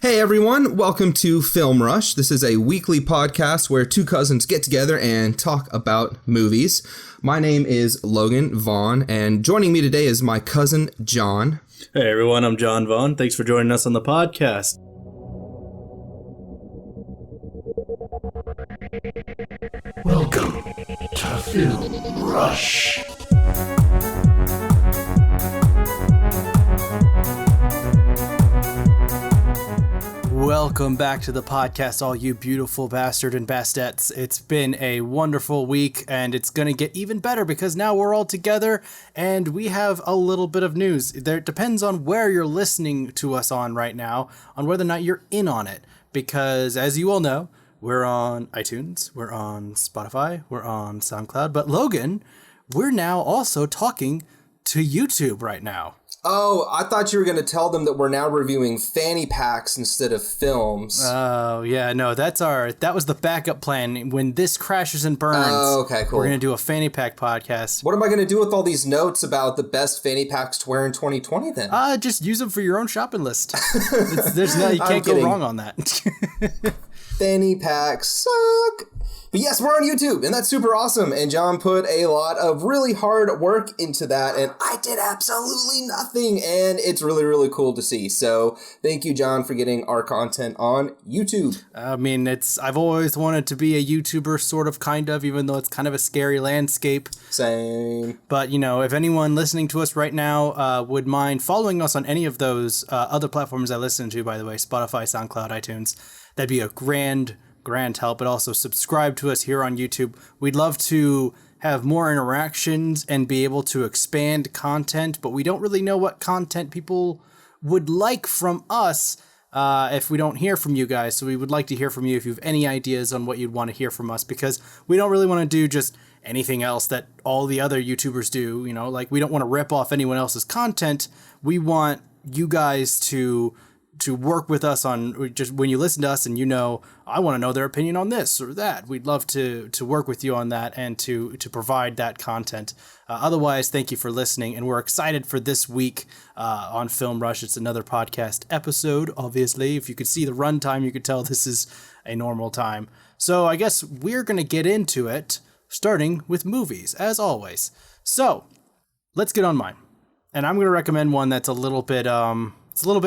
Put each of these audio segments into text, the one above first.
Hey everyone, welcome to Film Rush. This is a weekly podcast where two cousins get together and talk about movies. My name is Logan Vaughn, and joining me today is my cousin John. Hey everyone, I'm John Vaughn. Thanks for joining us on the podcast. Welcome to Film Rush. Welcome back to the podcast, all you beautiful bastard and bastettes. It's been a wonderful week, and it's going to get even better because now we're all together, and we have a little bit of news. It depends on where you're listening to us on right now, on whether or not you're in on it, because as you all know, we're on iTunes, we're on Spotify, we're on SoundCloud, but Logan, we're now also talking to YouTube right now. Oh, I thought you were going to tell them that we're now reviewing fanny packs instead of films. Oh, yeah, no, that was the backup plan. When this crashes and burns, okay, cool. We're going to do a fanny pack podcast. What am I going to do with all these notes about the best fanny packs to wear in 2020 then? Just use them for your own shopping list. You can't go wrong on that. Fanny packs suck. But yes, we're on YouTube, and that's super awesome. And John put a lot of really hard work into that, and I did absolutely nothing. And it's really, really cool to see. So thank you, John, for getting our content on YouTube. I mean, I've always wanted to be a YouTuber, sort of, kind of, even though it's kind of a scary landscape. Same. But, you know, if anyone listening to us right now would mind following us on any of those other platforms I listen to, by the way, Spotify, SoundCloud, iTunes, that'd be a grand help. But also subscribe to us here on YouTube. We'd love to have more interactions and be able to expand content, but we don't really know what content people would like from us if we don't hear from you guys. So we would like to hear from you if you have any ideas on what you'd want to hear from us, because we don't really want to do just anything else that all the other YouTubers do. You know, like, we don't want to rip off anyone else's content. We want you guys to work with us on, just when you listen to us and I want to know their opinion on this or that. We'd love to work with you on that and to provide that content. Otherwise, thank you for listening, and we're excited for this week on Film Rush. It's another podcast episode, obviously. If you could see the runtime, you could tell this is a normal time. So I guess we're going to get into it, starting with movies, as always. So let's get on mine. And I'm going to recommend one that's a little bit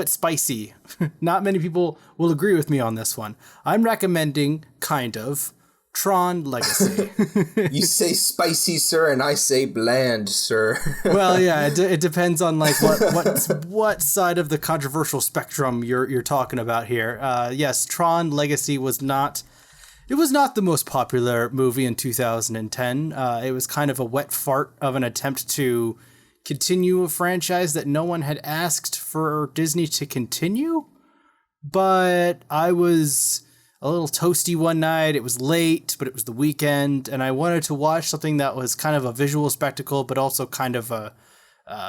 spicy. Not many people will agree with me on this one. I'm recommending, kind of, Tron Legacy. You say spicy, sir, and I say bland, sir. Well, yeah, it depends on like what side of the controversial spectrum you're talking about here. Yes, Tron Legacy was not the most popular movie in 2010. It was kind of a wet fart of an attempt to continue a franchise that no one had asked for Disney to continue. But I was a little toasty one night. It was late, but it was the weekend, and I wanted to watch something that was kind of a visual spectacle, but also kind of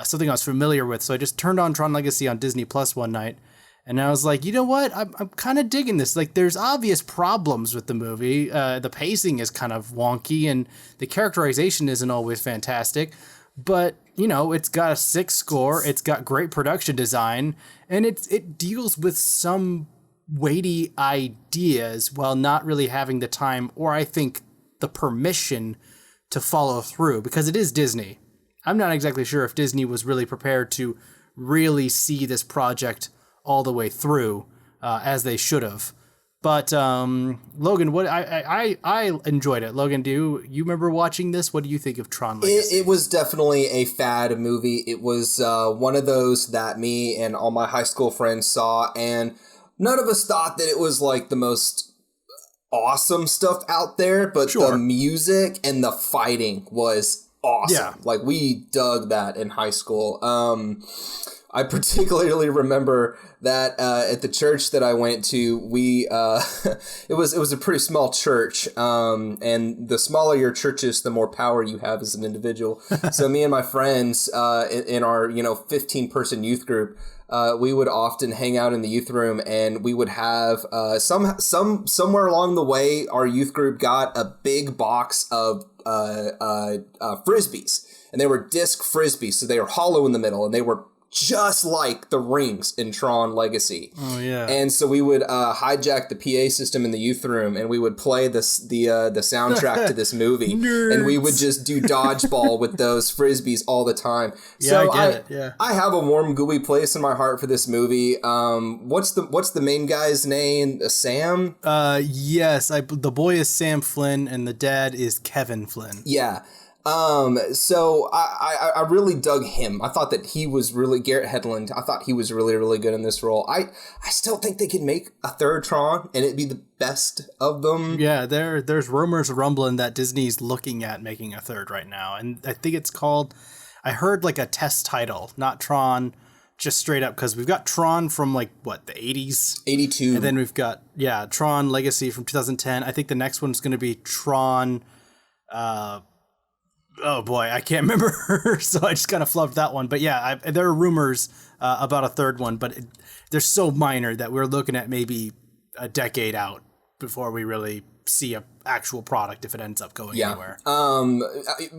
something I was familiar with. So I just turned on Tron Legacy on Disney Plus one night, and I was like, you know what? I'm kind of digging this. Like, there's obvious problems with the movie. The pacing is kind of wonky, and the characterization isn't always fantastic. But, you know, it's got a 6 score, it's got great production design, and it deals with some weighty ideas while not really having the time, or I think the permission, to follow through, because it is Disney. I'm not exactly sure if Disney was really prepared to really see this project all the way through, as they should have. But Logan, what I enjoyed it. Logan, do you remember watching this? What do you think of Tron Legacy? It was definitely a fad movie. It was one of those that me and all my high school friends saw, and none of us thought that it was like the most awesome stuff out there, but sure, the music and the fighting was awesome. Yeah. Like, we dug that in high school. I particularly remember that at the church that I went to, we it was a pretty small church, and the smaller your church is, the more power you have as an individual. So me and my friends in our 15-person youth group, we would often hang out in the youth room, and we would have somewhere along the way, our youth group got a big box of frisbees, and they were disc frisbees, so they were hollow in the middle, and they were just like the rings in Tron Legacy. Oh yeah. And so we would hijack the PA system in the youth room, and we would play the soundtrack to this movie, and we would just do dodgeball with those frisbees all the time. Yeah, so I get it. Yeah. I have a warm, gooey place in my heart for this movie. What's the main guy's name? Sam? Yes. The boy is Sam Flynn, and the dad is Kevin Flynn. Yeah. So I really dug him. I thought that he was really Garrett Hedlund. I thought he was really, really good in this role. I still think they could make a third Tron and it'd be the best of them. Yeah, there's rumors rumbling that Disney's looking at making a third right now. And I think it's called, I heard like a test title, not Tron, just straight up, because we've got Tron from like, what, the 80s? 82. And then we've got, Tron Legacy from 2010. I think the next one's going to be Tron, oh boy, I can't remember, so I just kind of flubbed that one. But yeah, there are rumors about a third one, but they're so minor that we're looking at maybe a decade out before we really see a actual product if it ends up going anywhere.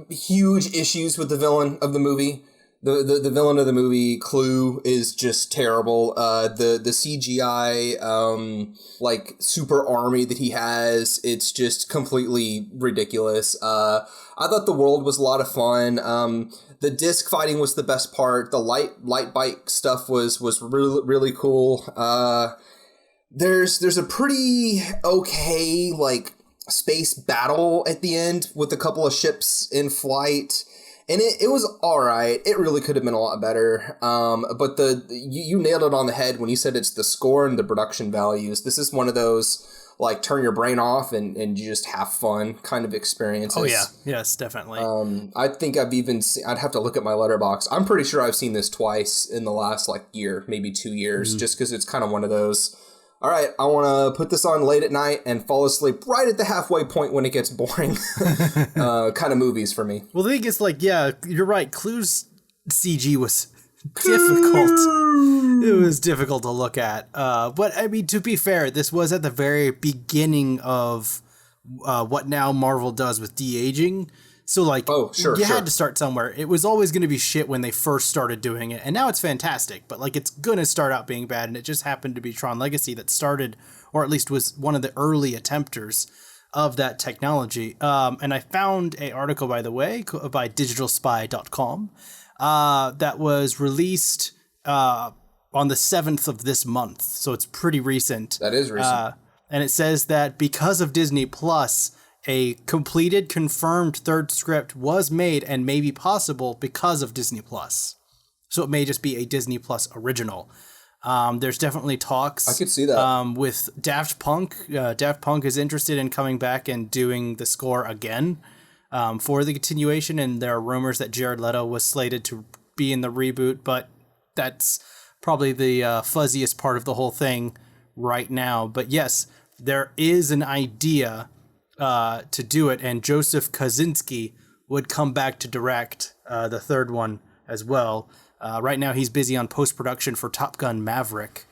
Huge issues with the villain of the movie. The villain of the movie, Clue, is just terrible. The CGI like super army that he has, it's just completely ridiculous. I thought the world was a lot of fun. The disc fighting was the best part. The light bike stuff was really, really cool. There's a pretty okay like space battle at the end with a couple of ships in flight. And it was all right. It really could have been a lot better. But you nailed it on the head when you said it's the score and the production values. This is one of those like turn your brain off and you just have fun kind of experiences. Oh yeah, yes, definitely. I think I've even I'd have to look at my Letterboxd. I'm pretty sure I've seen this twice in the last like year, maybe 2 years, just because it's kind of one of those. All right, I want to put this on late at night and fall asleep right at the halfway point when it gets boring kind of movies for me. Well, the thing is, like, yeah, you're right. Clue's CG was difficult. It was difficult to look at. But, I mean, to be fair, this was at the very beginning of what now Marvel does with de-aging. So, like, you had to start somewhere. It was always going to be shit when they first started doing it, and now it's fantastic. But, like, it's going to start out being bad, and it just happened to be Tron Legacy that started, or at least was one of the early attempters of that technology. And I found an article, by the way, by digitalspy.com that was released on the 7th of this month. So it's pretty recent. That is recent. And it says that because of Disney Plus, a completed, confirmed third script was made and may be possible because of Disney Plus. So it may just be a Disney Plus original. There's definitely talks. I could see that. With Daft Punk. Daft Punk is interested in coming back and doing the score again for the continuation. And there are rumors that Jared Leto was slated to be in the reboot, but that's probably the fuzziest part of the whole thing right now. But yes, there is an idea to do it, and Joseph Kosinski would come back to direct the third one as well. Right now he's busy on post-production for Top Gun Maverick.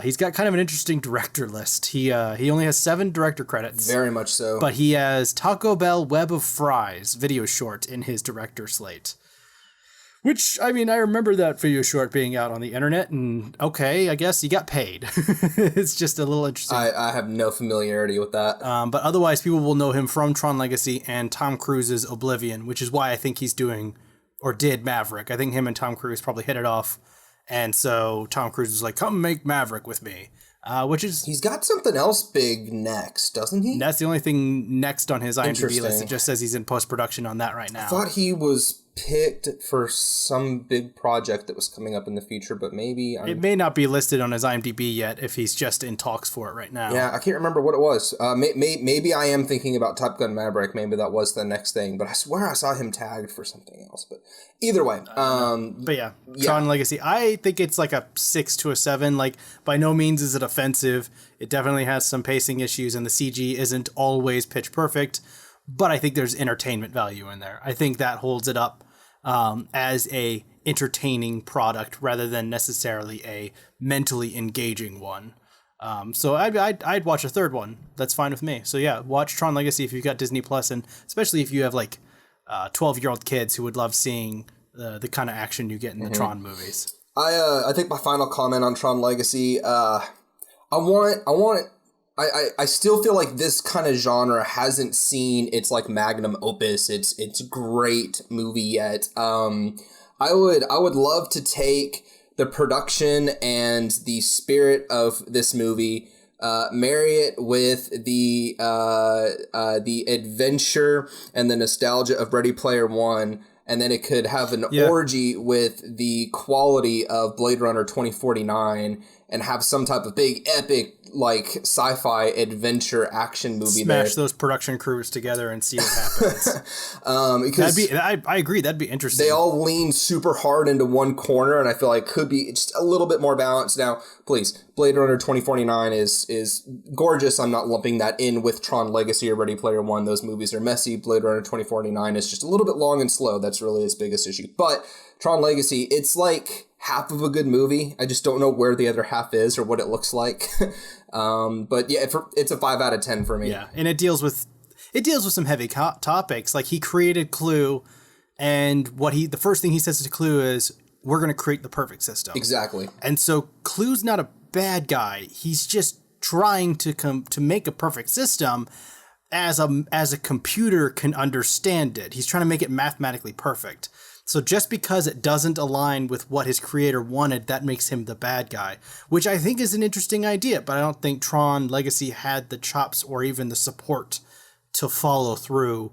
He's got kind of an interesting director list. He only has 7 director credits. Very much so. But he has Taco Bell Web of Fries video short in his director slate. Which, I mean, I remember that video short being out on the internet, and okay, I guess he got paid. It's just a little interesting. I have no familiarity with that. But otherwise, people will know him from Tron Legacy and Tom Cruise's Oblivion, which is why I think he's doing, or did, Maverick. I think him and Tom Cruise probably hit it off, and so Tom Cruise was like, come make Maverick with me. Which is... He's got something else big next, doesn't he? That's the only thing next on his IMDb list. It just says he's in post-production on that right now. I thought he was picked for some big project that was coming up in the future, but maybe... It may not be listed on his IMDb yet if he's just in talks for it right now. Yeah, I can't remember what it was. Maybe I am thinking about Top Gun Maverick. Maybe that was the next thing, but I swear I saw him tagged for something else. But either way. But yeah, Tron Legacy. I think it's like a 6 to a 7. Like, by no means is it offensive. It definitely has some pacing issues, and the CG isn't always pitch perfect, but I think there's entertainment value in there. I think that holds it up as a entertaining product rather than necessarily a mentally engaging one. So I'd watch a third one. That's fine with me. So yeah, watch Tron Legacy if you've got Disney Plus, and especially if you have like 12-year-old kids who would love seeing the kind of action you get in the Tron movies. I think my final comment on Tron Legacy, I still feel like this kind of genre hasn't seen its like magnum opus, its great movie yet. I would love to take the production and the spirit of this movie, marry it with the adventure and the nostalgia of Ready Player One, and then it could have an orgy with the quality of Blade Runner 2049 and have some type of big epic like sci-fi adventure action movie. Smash those production crews together and see what happens. Because I agree, that'd be interesting. They all lean super hard into one corner, and I feel like could be just a little bit more balanced. Now, please, Blade Runner 2049 is gorgeous. I'm not lumping that in with Tron Legacy or Ready Player One. Those movies are messy. Blade Runner 2049 is just a little bit long and slow. That's really its biggest issue. But Tron Legacy, it's like half of a good movie. I just don't know where the other half is or what it looks like. But yeah, it's a 5 out of 10 for me. Yeah, and it deals with some heavy topics. Like, he created Clue, and the first thing he says to Clue is, "We're going to create the perfect system." Exactly. And so Clue's not a bad guy. He's just trying to make a perfect system as a computer can understand it. He's trying to make it mathematically perfect. So just because it doesn't align with what his creator wanted, that makes him the bad guy, which I think is an interesting idea, but I don't think Tron Legacy had the chops or even the support to follow through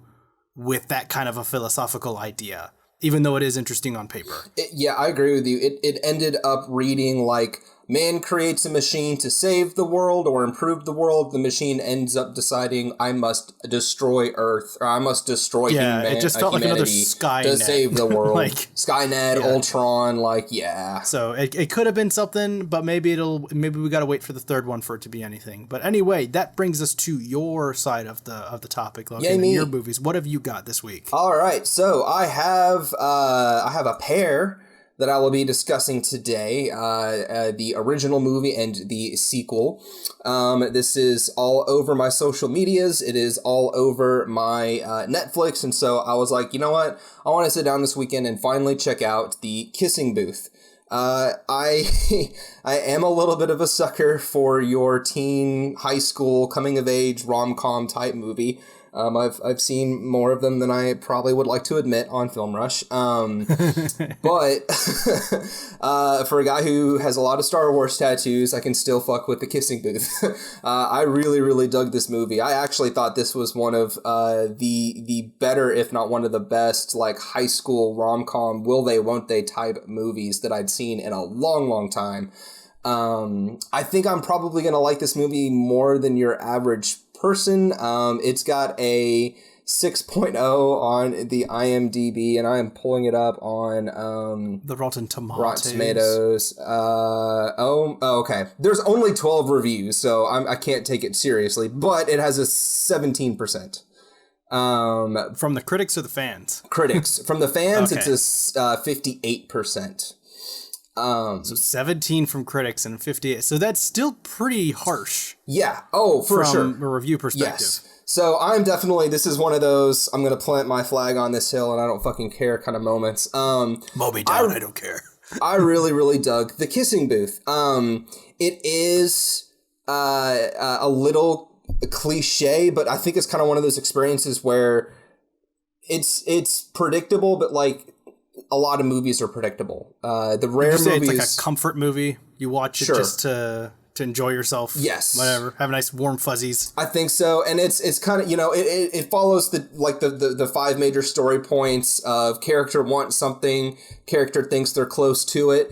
with that kind of a philosophical idea, even though it is interesting on paper. Yeah, I agree with you. It ended up reading like, man creates a machine to save the world or improve the world. The machine ends up deciding, I must destroy Earth, or I must destroy it just felt like another Skynet to save the world. Like, Skynet, Ultron, like, yeah. So it could have been something, but maybe we got to wait for the third one for it to be anything. But anyway, that brings us to your side of the topic, Logan, your movies. What have you got this week? All right, so I have a pair that I will be discussing today, the original movie and the sequel. This is all over my social medias. It is all over my Netflix. And so I was like, you know what? I want to sit down this weekend and finally check out The Kissing Booth. I am a little bit of a sucker for your teen, high school, coming of age, rom-com type movie. I've seen more of them than I probably would like to admit on Film Rush. But for a guy who has a lot of Star Wars tattoos, I can still fuck with The Kissing Booth. I really, really dug this movie. I actually thought this was one of the better, if not one of the best, like high school rom-com, will they, won't they type movies that I'd seen in a long, long time. I think I'm probably going to like this movie more than your average person. It's got a 6.0 on the IMDb, and I am pulling it up on the Rotten Tomatoes. Rotten Tomatoes. Okay. There's only 12 reviews, so I can't take it seriously, but it has a 17%. From the critics or the fans? Critics. From the fans, Okay. It's a 58%. So 17 from critics and 58. So that's still pretty harsh. Yeah. Oh, for sure. From a review perspective. Yes. So this is one of those, I'm going to plant my flag on this hill and I don't fucking care kind of moments. Mow me down, I don't care. I really, really dug The Kissing Booth. It is a little cliche, but I think it's kind of one of those experiences where it's predictable, but like, a lot of movies are predictable. The rare movies, it's like a comfort movie. You watch it just to enjoy yourself. Yes, whatever. Have nice warm fuzzies. I think so, and it's kind of, it follows the 5 major story points of character wants something, character thinks they're close to it.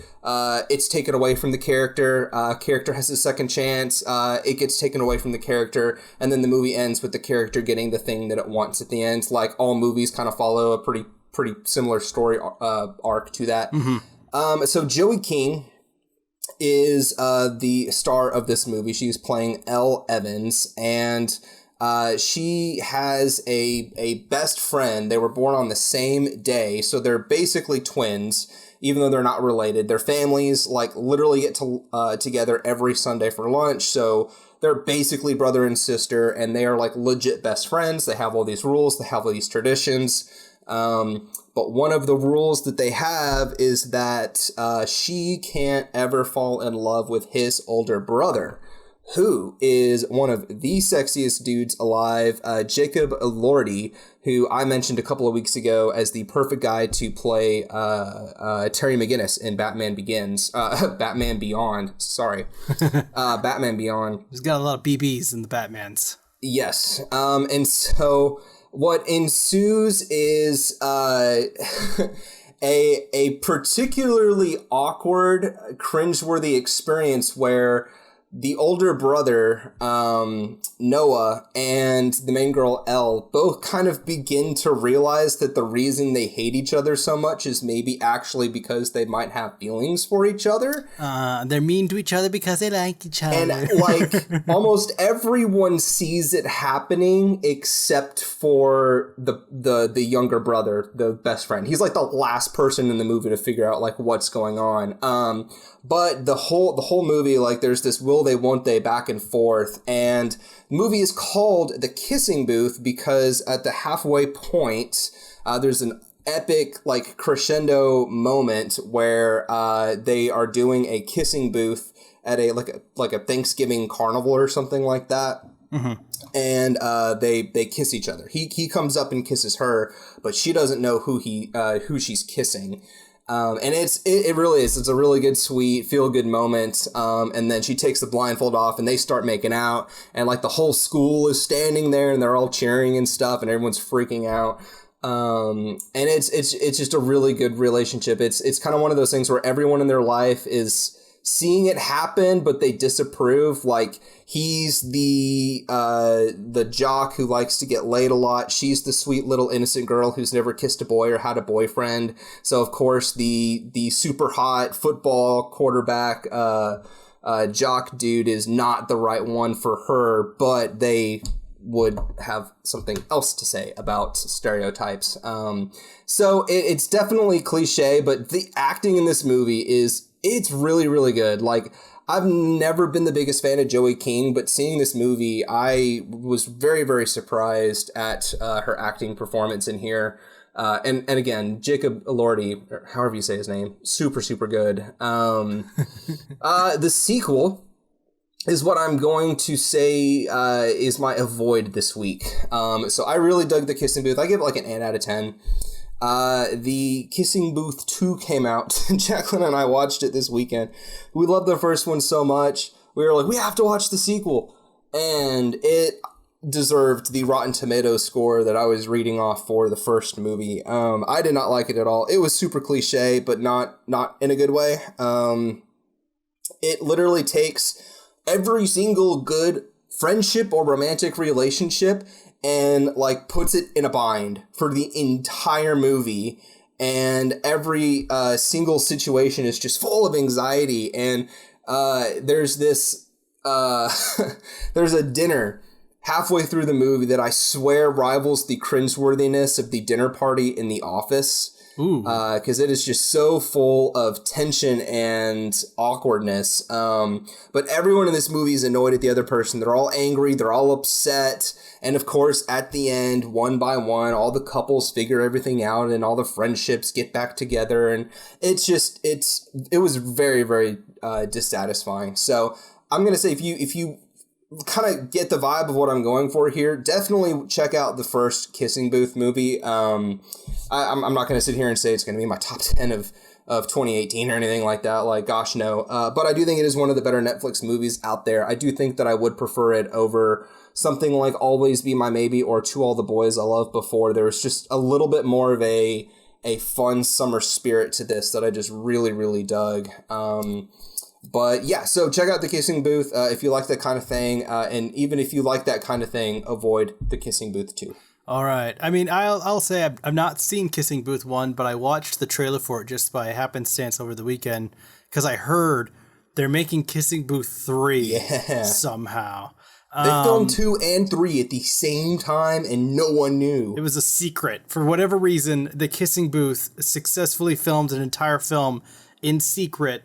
It's taken away from the character. Character has a second chance. It gets taken away from the character, and then the movie ends with the character getting the thing that it wants at the end. Like all movies kind of follow a pretty similar story arc to that. Mm-hmm. So Joey King is the star of this movie. She's playing Elle Evans, and she has a best friend. They were born on the same day, so they're basically twins, even though they're not related. Their families like literally get together every Sunday for lunch, so they're basically brother and sister, and they are like legit best friends. They have all these rules, they have all these traditions. But one of the rules that they have is that she can't ever fall in love with his older brother, who is one of the sexiest dudes alive, Jacob Elordi, who I mentioned a couple of weeks ago as the perfect guy to play Terry McGinnis in Batman Begins. Batman Beyond, sorry. Batman Beyond. He's got a lot of BBs in the Batmans. Yes. And so what ensues is a particularly awkward, cringeworthy experience where the older brother, Noah, and the main girl, Elle, both kind of begin to realize that the reason they hate each other so much is maybe actually because they might have feelings for each other. They're mean to each other because they like each other. And, like, almost everyone sees it happening except for the younger brother, the best friend. He's, like, the last person in the movie to figure out, like, what's going on. But the whole movie, like, there's this will they, won't they, back and forth. And the movie is called The Kissing Booth because at the halfway point, there's an epic, like, crescendo moment where they are doing a kissing booth at a Thanksgiving carnival or something like that. Mm-hmm. And they kiss each other. He comes up and kisses her, but she doesn't know who she's kissing. And it really is. It's a really good, sweet, feel-good moment. And then she takes the blindfold off and they start making out. And, like, the whole school is standing there and they're all cheering and stuff and everyone's freaking out. And it's just a really good relationship. It's kind of one of those things where everyone in their life is seeing it happen, but they disapprove. Like, he's the jock who likes to get laid a lot. She's the sweet little innocent girl who's never kissed a boy or had a boyfriend. So of course the super hot football quarterback jock dude is not the right one for her, but they would have something else to say about stereotypes. So it's definitely cliche, but the acting in this movie it's really, really good. Like, I've never been the biggest fan of Joey King, but seeing this movie, I was very, very surprised at her acting performance in here. And again, Jacob Elordi, or however you say his name, super, super good. The sequel is what I'm going to say is my avoid this week. So I really dug The Kissing Booth. I give it like an 8 out of 10. The Kissing Booth 2 came out. Jacqueline and I watched it this weekend. We loved the first one so much. We were like, we have to watch the sequel. And it deserved the Rotten Tomatoes score that I was reading off for the first movie. I did not like it at all. It was super cliche, but not in a good way. It literally takes every single good friendship or romantic relationship and, like, puts it in a bind for the entire movie. And every single situation is just full of anxiety. And there's this, there's a dinner halfway through the movie that I swear rivals the cringeworthiness of the dinner party in The Office. Because it is just so full of tension and awkwardness. But everyone in this movie is annoyed at the other person. They're all angry. They're all upset. And of course, at the end, one by one, all the couples figure everything out and all the friendships get back together. And it was very, very dissatisfying. So I'm going to say if you kind of get the vibe of what I'm going for here, definitely check out the first Kissing Booth movie. I'm not going to sit here and say it's going to be my top 10 of 2018 or anything like that. Like, gosh, no. But I do think it is one of the better Netflix movies out there. I do think that I would prefer it over something like Always Be My Maybe or To All the Boys I Loved Before. There was just a little bit more of a fun summer spirit to this that I just really, really dug. But yeah, so check out The Kissing Booth if you like that kind of thing. And even if you like that kind of thing, avoid The Kissing Booth 2. All right. I mean, I'll say I've not seen Kissing Booth 1, but I watched the trailer for it just by happenstance over the weekend because I heard they're making Kissing Booth 3 somehow. They filmed 2 and 3 at the same time, and no one knew. It was a secret. For whatever reason, the Kissing Booth successfully filmed an entire film in secret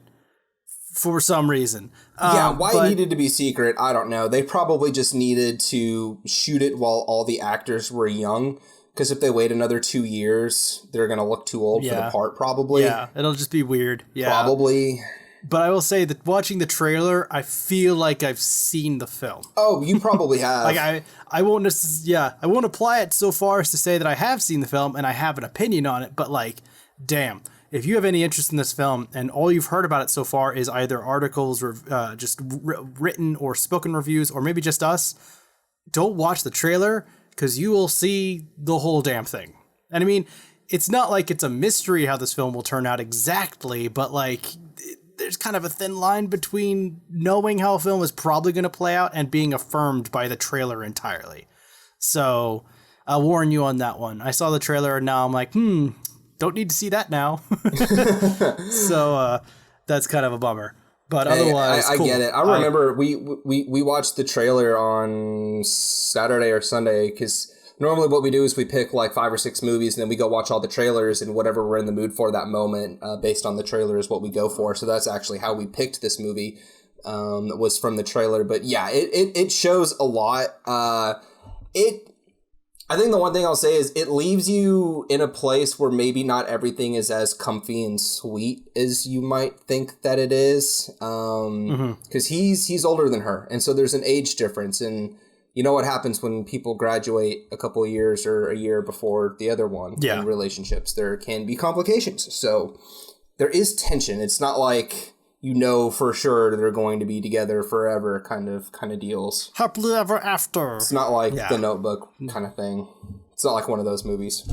for some reason. Why it needed to be secret, I don't know. They probably just needed to shoot it while all the actors were young, Because if they wait another 2 years, they're going to look too old for the part, probably. Yeah, it'll just be weird. Yeah. Probably. But I will say that watching the trailer, I feel like I've seen the film. Oh, you probably have. Like I won't I won't apply it so far as to say that I have seen the film and I have an opinion on it, but like, damn. If you have any interest in this film and all you've heard about it so far is either articles or just written or spoken reviews or maybe just us, don't watch the trailer because you will see the whole damn thing. And I mean, it's not like it's a mystery how this film will turn out exactly, but like there's kind of a thin line between knowing how a film is probably going to play out and being affirmed by the trailer entirely. So I'll warn you on that one. I saw the trailer and now I'm like, don't need to see that now. So that's kind of a bummer. But otherwise, I cool. get it. I remember we watched the trailer on Saturday or Sunday because normally what we do is we pick like 5 or 6 movies and then we go watch all the trailers and whatever we're in the mood for that moment based on the trailer is what we go for. So that's actually how we picked this movie was from the trailer. But yeah, it shows a lot. I think the one thing I'll say is it leaves you in a place where maybe not everything is as comfy and sweet as you might think that it is. Because he's older than her. And so there's an age difference. And you know what happens when people graduate a couple of years or a year before the other one in relationships. There can be complications. So there is tension. It's not like you know for sure they're going to be together forever kind of deals. Happily ever after. It's not like The Notebook kind of thing. It's not like one of those movies.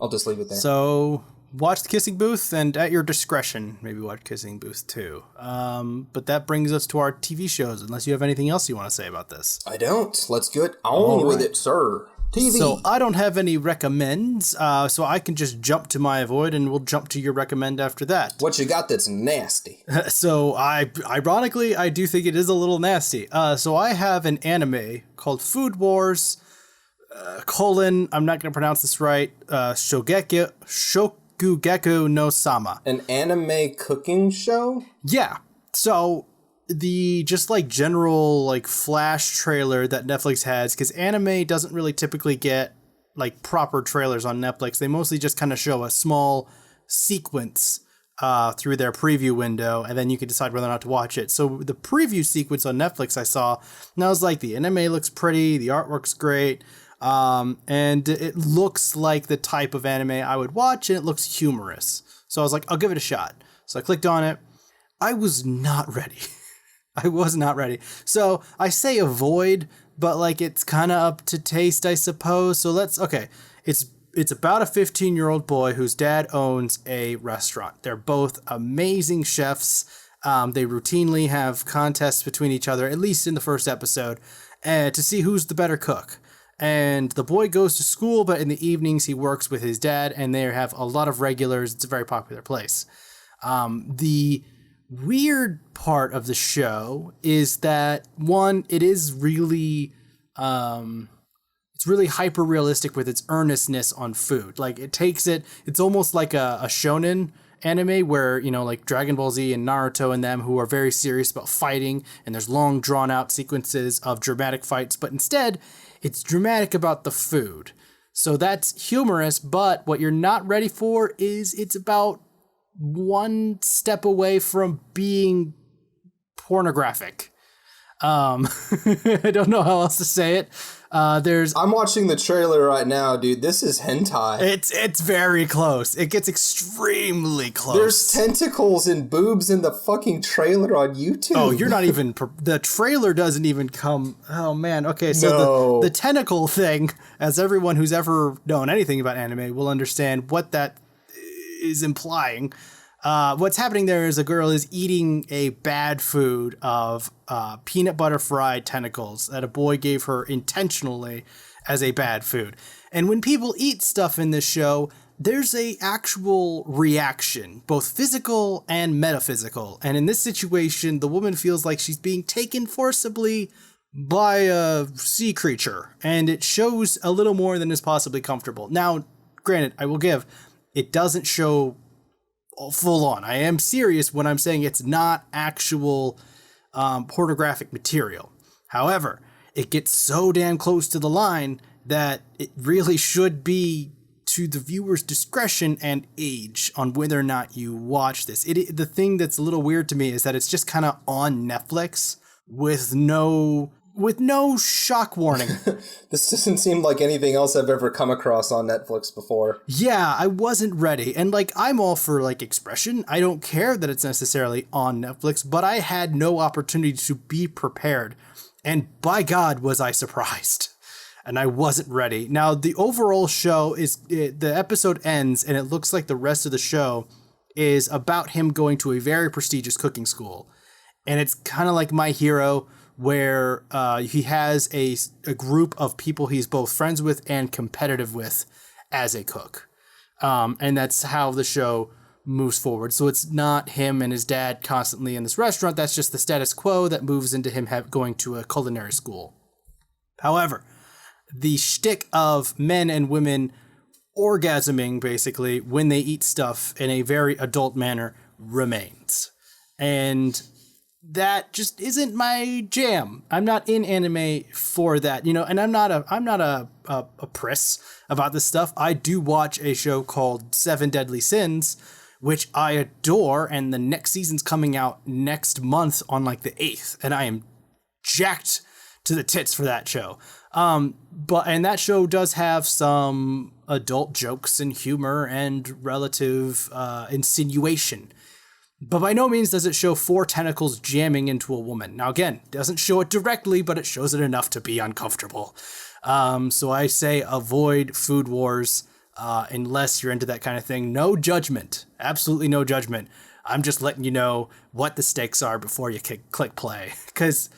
I'll just leave it there. So watch The Kissing Booth and at your discretion, maybe watch Kissing Booth too. But that brings us to our TV shows, unless you have anything else you want to say about this. I don't. Let's get on with it, sir. TV. So I don't have any recommends, so I can just jump to my avoid and we'll jump to your recommend after that. What you got that's nasty? So ironically, I do think it is a little nasty. So I have an anime called Food Wars, I'm not going to pronounce this right, Shokugeki no Sama. An anime cooking show? Yeah. So the just like general like flash trailer that Netflix has, because anime doesn't really typically get like proper trailers on Netflix. They mostly just kind of show a small sequence through their preview window, and then you can decide whether or not to watch it. So the preview sequence on Netflix I saw, and I was like, the anime looks pretty, the artwork's great, and it looks like the type of anime I would watch, and it looks humorous. So I was like, I'll give it a shot. So I clicked on it. I was not ready. I was not ready. So I say avoid, but like it's kind of up to taste, I suppose. So it's about a 15-year-old boy whose dad owns a restaurant. They're both amazing chefs. They routinely have contests between each other, at least in the first episode, to see who's the better cook. And the boy goes to school, but in the evenings he works with his dad, and they have a lot of regulars. It's a very popular place. The weird part of the show is that one, it is really it's really hyper realistic with its earnestness on food. Like it's almost like a shonen anime where, you know, like Dragon Ball Z and Naruto and them, who are very serious about fighting, and there's long drawn out sequences of dramatic fights, but instead it's dramatic about the food. So that's humorous, but what you're not ready for is it's about one step away from being pornographic. I don't know how else to say it. I'm watching the trailer right now, dude. This is hentai. It's very close. It gets extremely close. There's tentacles and boobs in the fucking trailer on YouTube. Oh, you're not even... the trailer doesn't even come... Oh, man. Okay, so the tentacle thing, as everyone who's ever known anything about anime will understand what that is implying. What's happening there is a girl is eating a bad food of peanut butter fried tentacles that a boy gave her intentionally as a bad food. And when people eat stuff in this show, there's a actual reaction, both physical and metaphysical. And in this situation, the woman feels like she's being taken forcibly by a sea creature. And it shows a little more than is possibly comfortable. Now, granted, I will give, it doesn't show full on. I am serious when I'm saying it's not actual pornographic material. However, it gets so damn close to the line that it really should be to the viewer's discretion and age on whether or not you watch this. The thing that's a little weird to me is that it's just kind of on Netflix with no shock warning. This doesn't seem like anything else I've ever come across on Netflix before. Yeah, I wasn't ready. And like, I'm all for like expression. I don't care that it's necessarily on Netflix, but I had no opportunity to be prepared. And by God, was I surprised. And I wasn't ready. Now, the overall show the episode ends and it looks like the rest of the show is about him going to a very prestigious cooking school. And it's kind of like My Hero, where he has a group of people he's both friends with and competitive with as a cook. And that's how the show moves forward. So it's not him and his dad constantly in this restaurant. That's just the status quo that moves into him going to a culinary school. However, the shtick of men and women orgasming, basically, when they eat stuff in a very adult manner remains. And that just isn't my jam. I'm not in anime for that, and I'm not a priss about this stuff. I do watch a show called Seven Deadly Sins, which I adore, and the next season's coming out next month on like the 8th, and I am jacked to the tits for that show. And that show does have some adult jokes and humor and relative insinuation. But by no means does it show 4 tentacles jamming into a woman. Now, again, it doesn't show it directly, but it shows it enough to be uncomfortable. So I say avoid Food Wars unless you're into that kind of thing. No judgment. Absolutely no judgment. I'm just letting you know what the stakes are before you click play. Because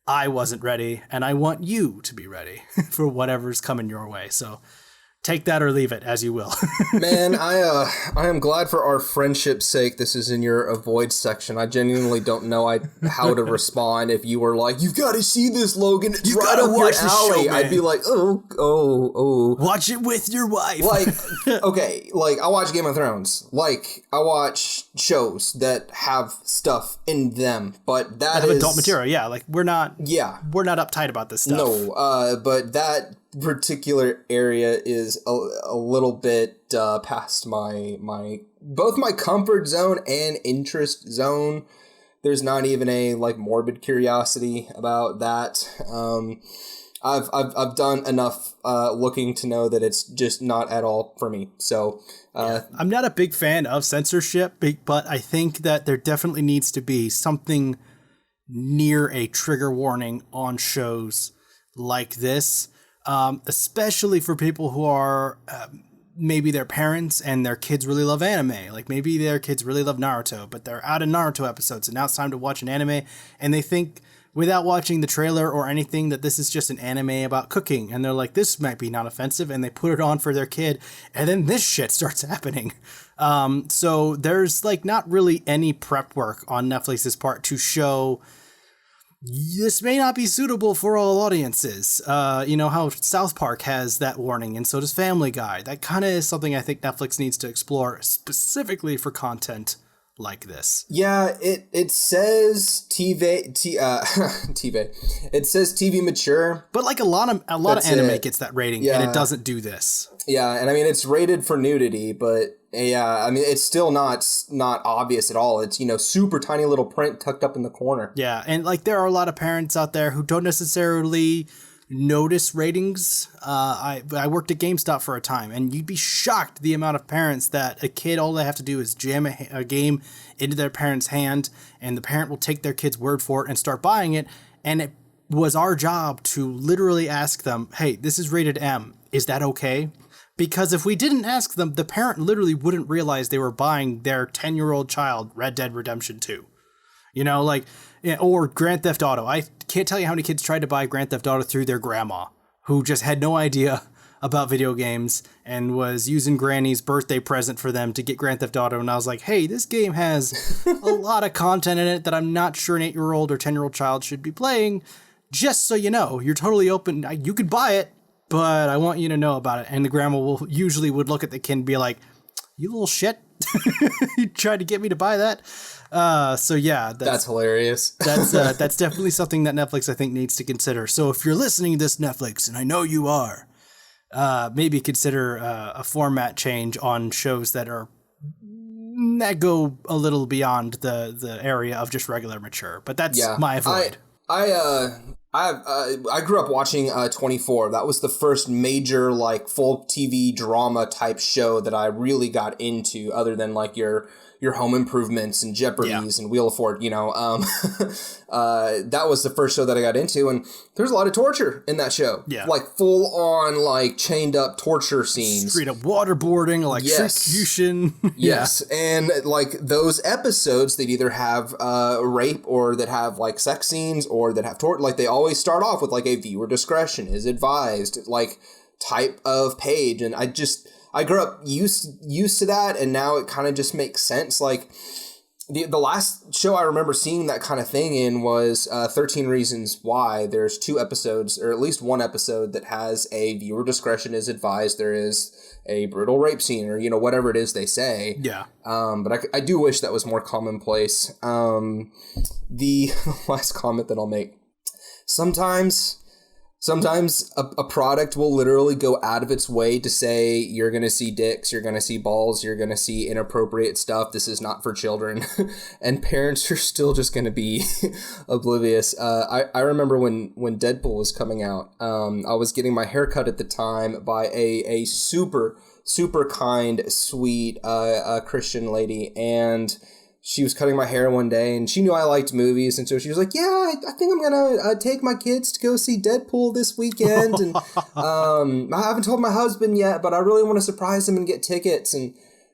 I wasn't ready, and I want you to be ready for whatever's coming your way. So take that or leave it, as you will. Man, I am glad for our friendship's sake this is in your avoid section. I genuinely don't know how to respond if you were like, "You've got to see this, Logan. It's right up your alley." Show, I'd be like, oh. Watch it with your wife. Like, okay, like I watch Game of Thrones. Like I watch shows that have stuff in them, but that is adult material. Yeah, like we're not uptight about this stuff. No, but that particular area is a little bit past my both my comfort zone and interest zone. There's not even a like morbid curiosity about that. I've done enough looking to know that it's just not at all for me. So I'm not a big fan of censorship, but I think that there definitely needs to be something near a trigger warning on shows like this. Especially for people who are maybe their parents and their kids really love anime. Like maybe their kids really love Naruto, but they're out of Naruto episodes and now it's time to watch an anime, and they think without watching the trailer or anything that this is just an anime about cooking, and they're like, this might be not offensive, and they put it on for their kid, and then this shit starts happening. So there's like not really any prep work on Netflix's part to show this may not be suitable for all audiences. You know how South Park has that warning, and so does Family Guy. That kind of is something I think Netflix needs to explore specifically for content like this. Yeah, it says TV TV. It says TV mature, but like a lot of anime gets that rating, and it doesn't do this. Yeah, and I mean it's rated for nudity, but yeah, I mean it's still not obvious at all. It's, super tiny little print tucked up in the corner. Yeah, and like there are a lot of parents out there who don't necessarily notice ratings. I worked at GameStop for a time, and you'd be shocked the amount of parents that a kid, all they have to do is jam a game into their parent's hand, and the parent will take their kid's word for it and start buying it. And it was our job to literally ask them, hey, this is rated M. Is that okay? Because if we didn't ask them, the parent literally wouldn't realize they were buying their 10-year-old child Red Dead Redemption 2. Or Grand Theft Auto. I can't tell you how many kids tried to buy Grand Theft Auto through their grandma, who just had no idea about video games and was using Granny's birthday present for them to get Grand Theft Auto. And I was like, hey, this game has a lot of content in it that I'm not sure an 8-year-old or 10-year-old child should be playing. Just so you know, you're totally open. You could buy it, but I want you to know about it. And the grandma would look at the kid and be like, you little shit. You tried to get me to buy that. So yeah, that's hilarious. That's definitely something that Netflix, I think, needs to consider. So if you're listening to this, Netflix, and I know you are, maybe consider a format change on shows that go a little beyond the area of just regular mature. But that's my avoid. I grew up watching 24. That was the first major like full TV drama type show that I really got into, other than like your Home Improvements and Jeopardies and Wheel of Fortune, you know. That was the first show that I got into, and there's a lot of torture in that show. Yeah. Like full on like chained up torture scenes. Straight up waterboarding, electrocution. Yes. And like those episodes, they'd either have rape or that have like sex scenes or that have torture. Like they always start off with like a viewer discretion is advised, like type of page. And I grew up used to that, and now it kind of just makes sense. Like the last show I remember seeing that kind of thing in was 13 Reasons Why. There's 2 episodes, or at least 1 episode that has a viewer discretion is advised. There is a brutal rape scene, or you know whatever it is they say. Yeah. But I do wish that was more commonplace. The last comment that I'll make: Sometimes a product will literally go out of its way to say you're going to see dicks, you're going to see balls, you're going to see inappropriate stuff. This is not for children. And parents are still just going to be oblivious. I remember when Deadpool was coming out, I was getting my hair cut at the time by a super, super kind, sweet Christian lady. And she was cutting my hair one day, and she knew I liked movies, and so she was like, yeah, I think I'm gonna take my kids to go see Deadpool this weekend, and I haven't told my husband yet, but I really want to surprise him and get tickets. And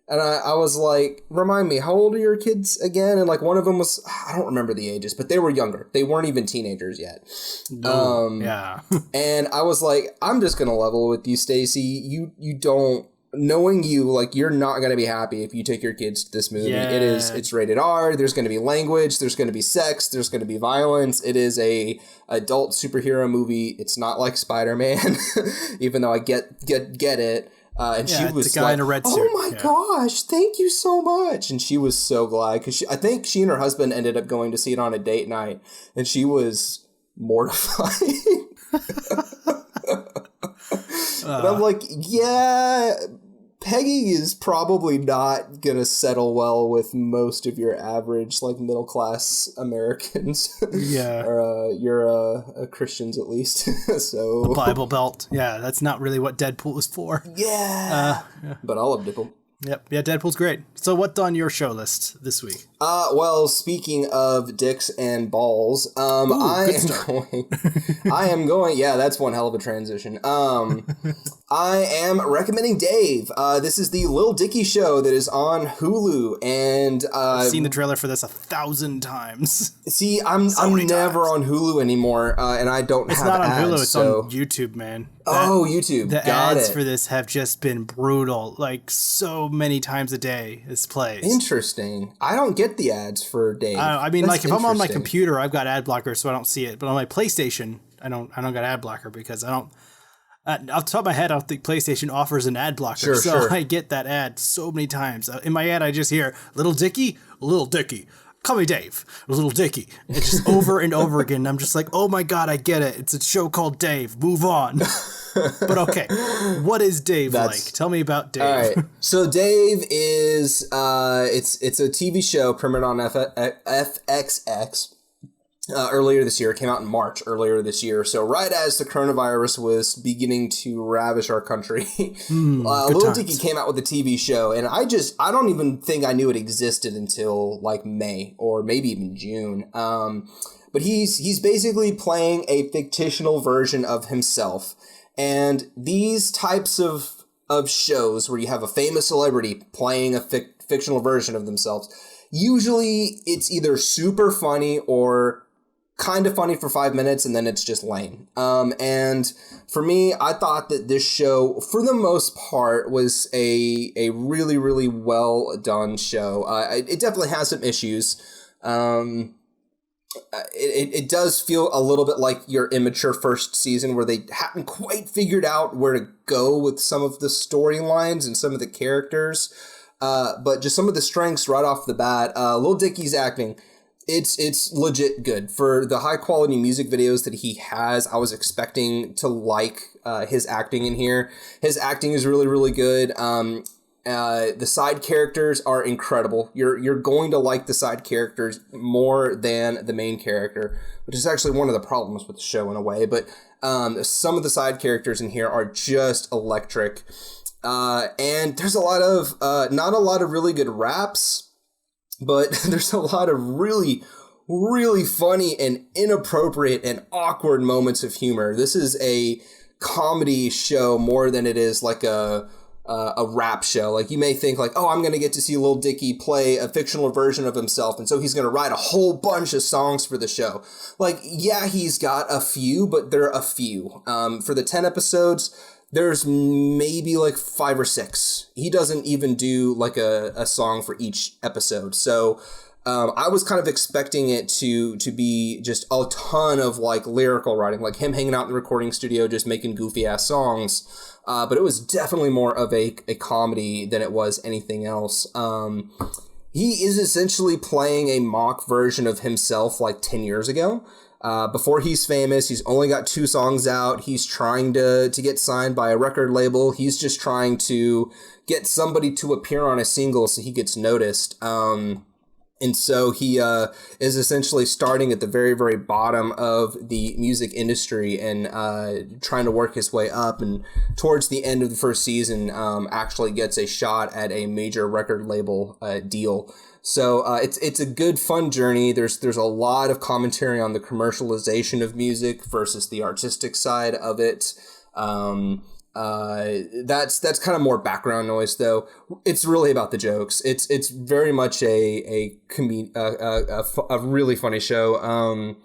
I was like, remind me, how old are your kids again? And like one of them was, I don't remember the ages, but they were younger. They weren't even teenagers yet. Yeah. And I was like, I'm just gonna level with you, Stacy. You don't. Knowing you, like, you're not going to be happy if you take your kids to this movie. Yeah. It's rated R. There's going to be language. There's going to be sex. There's going to be violence. It is a adult superhero movie. It's not like Spider-Man, even though I get it. And she was it's a guy in a red suit. Oh my gosh, thank you so much. And she was so glad, because I think she and her husband ended up going to see it on a date night, and she was mortified. And I'm like, yeah, Peggy is probably not going to settle well with most of your average, like, middle-class Americans. Yeah. Or you're Christians, at least. So Bible Belt. Yeah, that's not really what Deadpool is for. Yeah. But I love Deadpool. Yep. Yeah, Deadpool's great. So what's on your show list this week? Well, speaking of dicks and balls, I am going, yeah, that's one hell of a transition. I am recommending Dave. This is the Lil Dicky show that is on Hulu, and I've seen the trailer for this 1,000 times. See, I'm never on Hulu anymore, and I don't have ads. It's not on Hulu, it's on YouTube, man. YouTube. The ads for this have just been brutal, like so many times a day this plays. Interesting. I don't get the ads for Dave. I mean, like if I'm on my computer, I've got ad blocker, so I don't see it. But on my PlayStation, I don't got ad blocker because I don't. Off the top of my head, I don't think PlayStation offers an ad blocker, so I get that ad so many times. In my ad, I just hear Little Dicky, call me Dave, Little Dicky. It's just over and over again. And I'm just like, oh my god, I get it. It's a show called Dave. Move on. But okay, what is Dave like? Tell me about Dave. All right. So Dave is it's a TV show premiered on FXX. Earlier this year. It came out in March earlier this year. So right as the coronavirus was beginning to ravish our country, Lil Dicky came out with a TV show, and I don't even think I knew it existed until like May or maybe even June. But he's basically playing a fictional version of himself. And these types of shows where you have a famous celebrity playing a fictional version of themselves, usually it's either super funny or kind of funny for 5 minutes, and then it's just lame. And for me, I thought that this show, for the most part, was a really, really well done show. It definitely has some issues. It does feel a little bit like your immature first season, where they haven't quite figured out where to go with some of the storylines and some of the characters. But just some of the strengths right off the bat. Lil Dicky's acting. It's legit good for the high quality music videos that he has. I was expecting to like his acting in here. His acting is really, really good. The side characters are incredible. You're going to like the side characters more than the main character, which is actually one of the problems with the show in a way. But some of the side characters in here are just electric. And there's a lot of not a lot of really good raps, but there's a lot of really, really funny and inappropriate and awkward moments of humor. This is a comedy show more than it is like a rap show. Like, you may think like, oh, I'm going to get to see Lil Dicky play a fictional version of himself, and so he's going to write a whole bunch of songs for the show. Like, yeah, he's got a few, but they're a few. For the 10 episodes, there's maybe like 5 or 6. He doesn't even do like a song for each episode. So I was kind of expecting it to be just a ton of like lyrical writing, like him hanging out in the recording studio just making goofy ass songs. But it was definitely more of a comedy than it was anything else. He is essentially playing a mock version of himself like 10 years ago. Before he's famous, he's only got 2 songs out. He's trying to get signed by a record label. He's just trying to get somebody to appear on a single so he gets noticed. And so he is essentially starting at the very, very bottom of the music industry and trying to work his way up. And towards the end of the first season, actually gets a shot at a major record label deal. So it's a good, fun journey. There's a lot of commentary on the commercialization of music versus the artistic side of it. That's kind of more background noise, though. It's really about the jokes. It's very much a really funny show.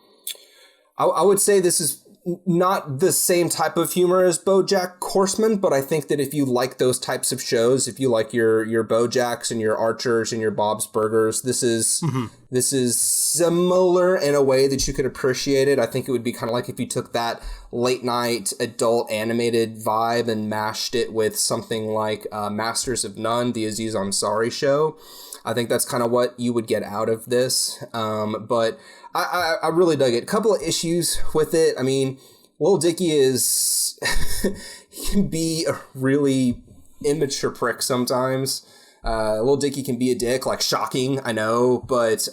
I would say this is not the same type of humor as BoJack Horseman, but I think that if you like those types of shows, if you like your BoJacks and your Archers and your Bob's Burgers, this is similar in a way that you could appreciate it. I think it would be kind of like if you took that late night adult animated vibe and mashed it with something like Masters of None, the Aziz Ansari show. I think that's kind of what you would get out of this. But I really dug it. A couple of issues with it. I mean, Lil Dicky he can be a really immature prick sometimes. Lil Dicky can be a dick, like, shocking, I know, but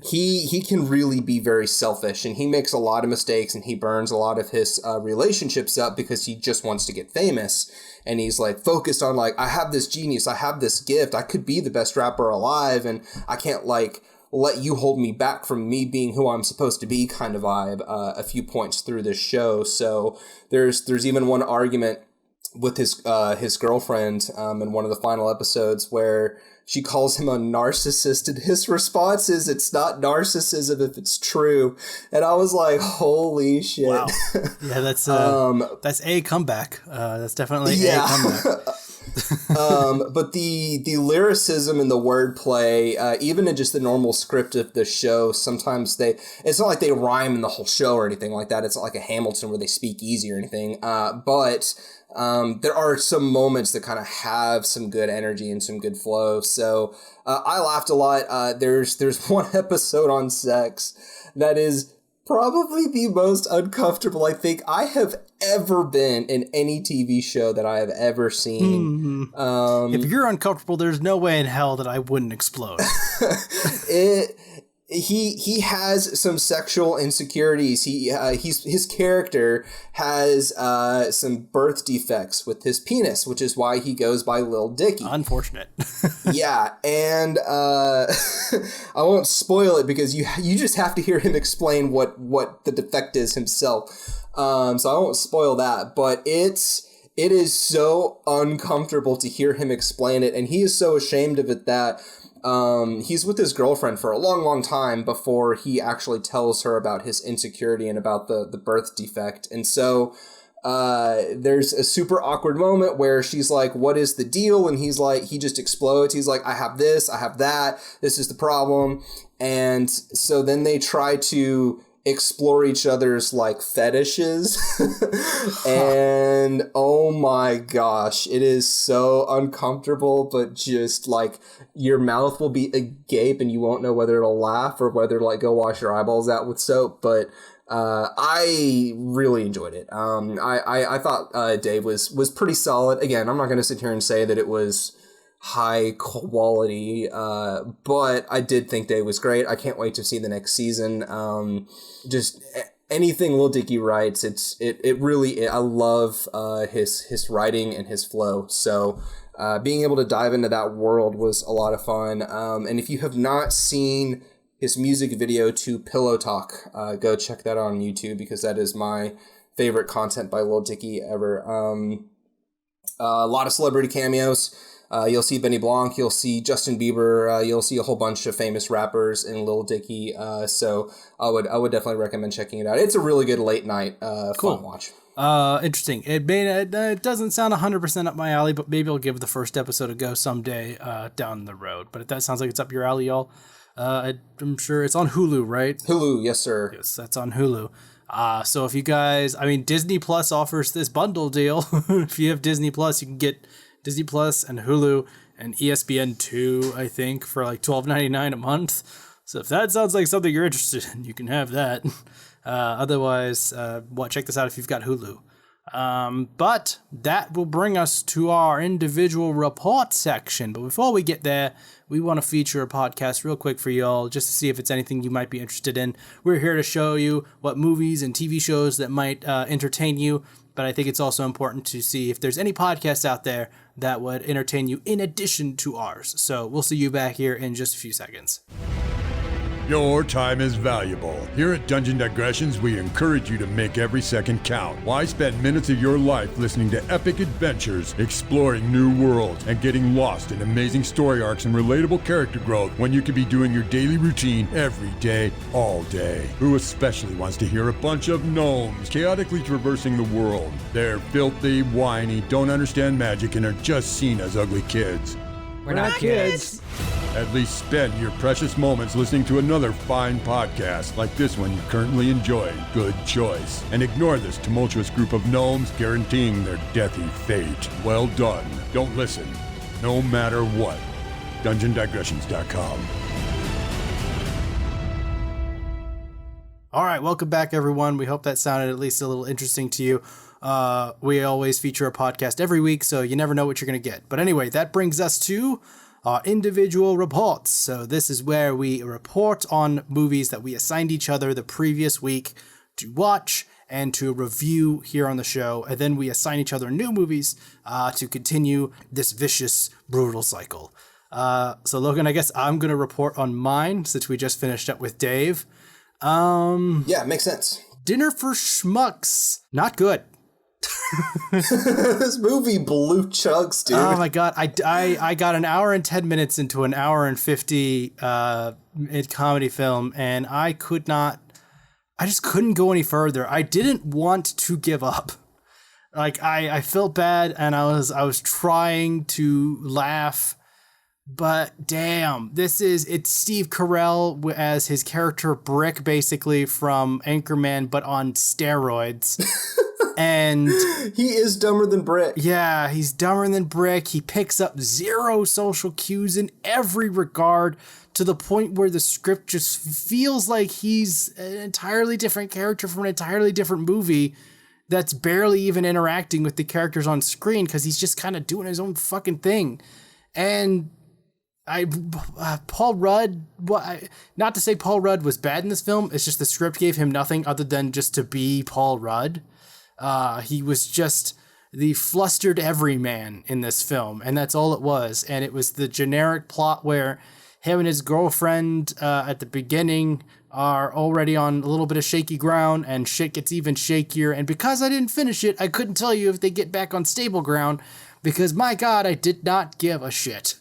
he can really be very selfish, and he makes a lot of mistakes, and he burns a lot of his relationships up because he just wants to get famous. And he's like focused on like, I have this genius, I have this gift, I could be the best rapper alive, and I can't like let you hold me back from me being who I'm supposed to be kind of vibe a few points through this show. So there's even one argument with his girlfriend in one of the final episodes where she calls him a narcissist, and his response is, it's not narcissism if it's true. And I was like, holy shit. Wow. Yeah, that's a comeback. That's definitely a comeback. But the lyricism and the wordplay, even in just the normal script of the show, sometimes it's not like they rhyme in the whole show or anything like that. It's not like a Hamilton where they speak easy or anything. But there are some moments that kind of have some good energy and some good flow. So I laughed a lot. There's one episode on sex that is probably the most uncomfortable I think I have ever been in any TV show that I have ever seen. If you're uncomfortable, there's no way in hell that I wouldn't explode. He has some sexual insecurities. His character has some birth defects with his penis, which is why he goes by Lil Dicky. Unfortunate. Yeah, and I won't spoil it because you just have to hear him explain what the defect is himself. So I won't spoil that, but it is so uncomfortable to hear him explain it, and he is so ashamed of it that he's with his girlfriend for a long, long time before he actually tells her about his insecurity and about the birth defect. And so there's a super awkward moment where she's like, what is the deal? And he's like, he just explodes. He's like, I have this, I have that. This is the problem. And so then they try to explore each other's like fetishes. And oh my gosh, it is so uncomfortable, but just like your mouth will be agape and you won't know whether to laugh or whether to like go wash your eyeballs out with soap. But I really enjoyed it. I thought Dave was pretty solid. Again, I'm not going to sit here and say that it was high quality, but I did think Dave was great. I can't wait to see the next season. Just anything Lil Dicky writes, it really, I love his writing and his flow. So being able to dive into that world was a lot of fun. And if you have not seen his music video to Pillow Talk, go check that out on YouTube, because that is my favorite content by Lil Dicky ever. A lot of celebrity cameos. You'll see Benny Blanc, you'll see Justin Bieber, you'll see a whole bunch of famous rappers in Lil Dicky. So I would definitely recommend checking it out. It's a really good late night fun watch. Interesting. It doesn't sound 100% up my alley, but maybe I'll give the first episode a go someday down the road. But if that sounds like it's up your alley, y'all, I'm sure it's on Hulu, right? Hulu, yes, sir. Yes, that's on Hulu. So if you guys, I mean, Disney Plus offers this bundle deal. If you have Disney Plus, you can get Disney Plus and Hulu and ESPN2, I think, for like $12.99 a month. So if that sounds like something you're interested in, you can have that. Otherwise, check this out if you've got Hulu. But that will bring us to our individual report section. But before we get there, we want to feature a podcast real quick for y'all, just to see if it's anything you might be interested in. We're here to show you what movies and TV shows that might entertain you, but I think it's also important to see if there's any podcasts out there that would entertain you in addition to ours. So we'll see you back here in just a few seconds. Your time is valuable. Here at Dungeon Digressions, we encourage you to make every second count. Why spend minutes of your life listening to epic adventures, exploring new worlds, and getting lost in amazing story arcs and relatable character growth when you could be doing your daily routine every day, all day? Who especially wants to hear a bunch of gnomes chaotically traversing the world? They're filthy, whiny, don't understand magic, and are just seen as ugly kids. We're not kids. At least spend your precious moments listening to another fine podcast like this one you're currently enjoying. Good choice. And ignore this tumultuous group of gnomes guaranteeing their deathy fate. Well done. Don't listen. No matter what. DungeonDigressions.com. All right, welcome back, everyone. We hope that sounded at least a little interesting to you. We always feature a podcast every week, so you never know what you're going to get. But anyway, that brings us to our individual reports. So this is where we report on movies that we assigned each other the previous week to watch and to review here on the show. And then we assign each other new movies to continue this vicious, brutal cycle. So Logan, I guess I'm going to report on mine since we just finished up with Dave. Yeah, makes sense. Dinner for Schmucks. Not good. This movie blew chugs, dude. Oh my god, I got an hour and 10 minutes into an hour and 50 comedy film, and I just couldn't go any further. I didn't want to give up. Like I felt bad, and I was trying to laugh, but damn, it's Steve Carell as his character Brick, basically from Anchorman, but on steroids. And he is dumber than Brick. Yeah, he's dumber than Brick. He picks up zero social cues in every regard, to the point where the script just feels like he's an entirely different character from an entirely different movie that's barely even interacting with the characters on screen, because he's just kind of doing his own fucking thing. And Paul Rudd, not to say Paul Rudd was bad in this film, it's just the script gave him nothing other than just to be Paul Rudd. He was just the flustered everyman in this film, and that's all it was. And it was the generic plot where him and his girlfriend at the beginning are already on a little bit of shaky ground, and shit gets even shakier. And because I didn't finish it, I couldn't tell you if they get back on stable ground, because my god, I did not give a shit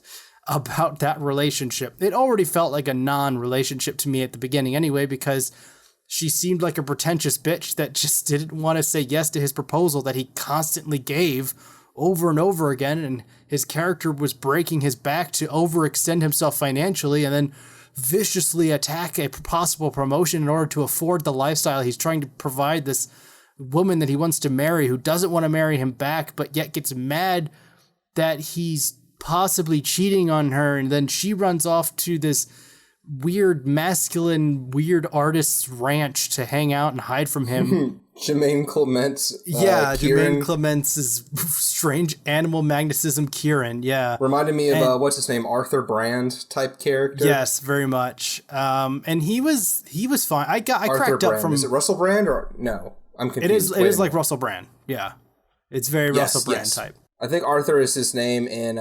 about that relationship. It already felt like a non-relationship to me at the beginning anyway, because she seemed like a pretentious bitch that just didn't want to say yes to his proposal that he constantly gave over and over again, and his character was breaking his back to overextend himself financially, and then viciously attack a possible promotion in order to afford the lifestyle he's trying to provide this woman that he wants to marry, who doesn't want to marry him back, but yet gets mad that he's possibly cheating on her. And then she runs off to this weird weird artist's ranch to hang out and hide from him. Jermaine Clement's Jermaine Clement's strange animal magnetism Kieran. Yeah. Reminded me of what's his name, Arthur Brand type character. Yes, very much. And he was fine. I cracked up from. Is it Russell Brand or no? I'm confused. It is like Russell Brand. Yeah. It's very Russell Brand type. I think Arthur is his name in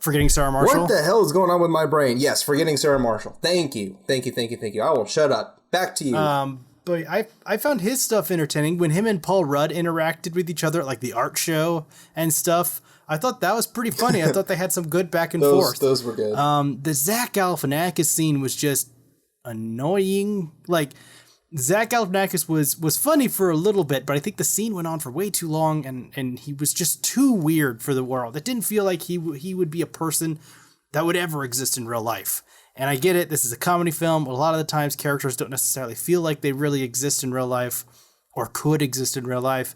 Forgetting Sarah Marshall. What the hell is going on with my brain? Yes, Forgetting Sarah Marshall. Thank you. I will shut up. Back to you. But I found his stuff entertaining when him and Paul Rudd interacted with each other at like the art show and stuff. I thought that was pretty funny. I thought they had some good back and forth. Those were good. The Zach Galifianakis scene was just annoying. Like, Zach Galifianakis was funny for a little bit, but I think the scene went on for way too long, and he was just too weird for the world. It didn't feel like he would be a person that would ever exist in real life. And I get it, this is a comedy film. A lot of the times characters don't necessarily feel like they really exist in real life or could exist in real life.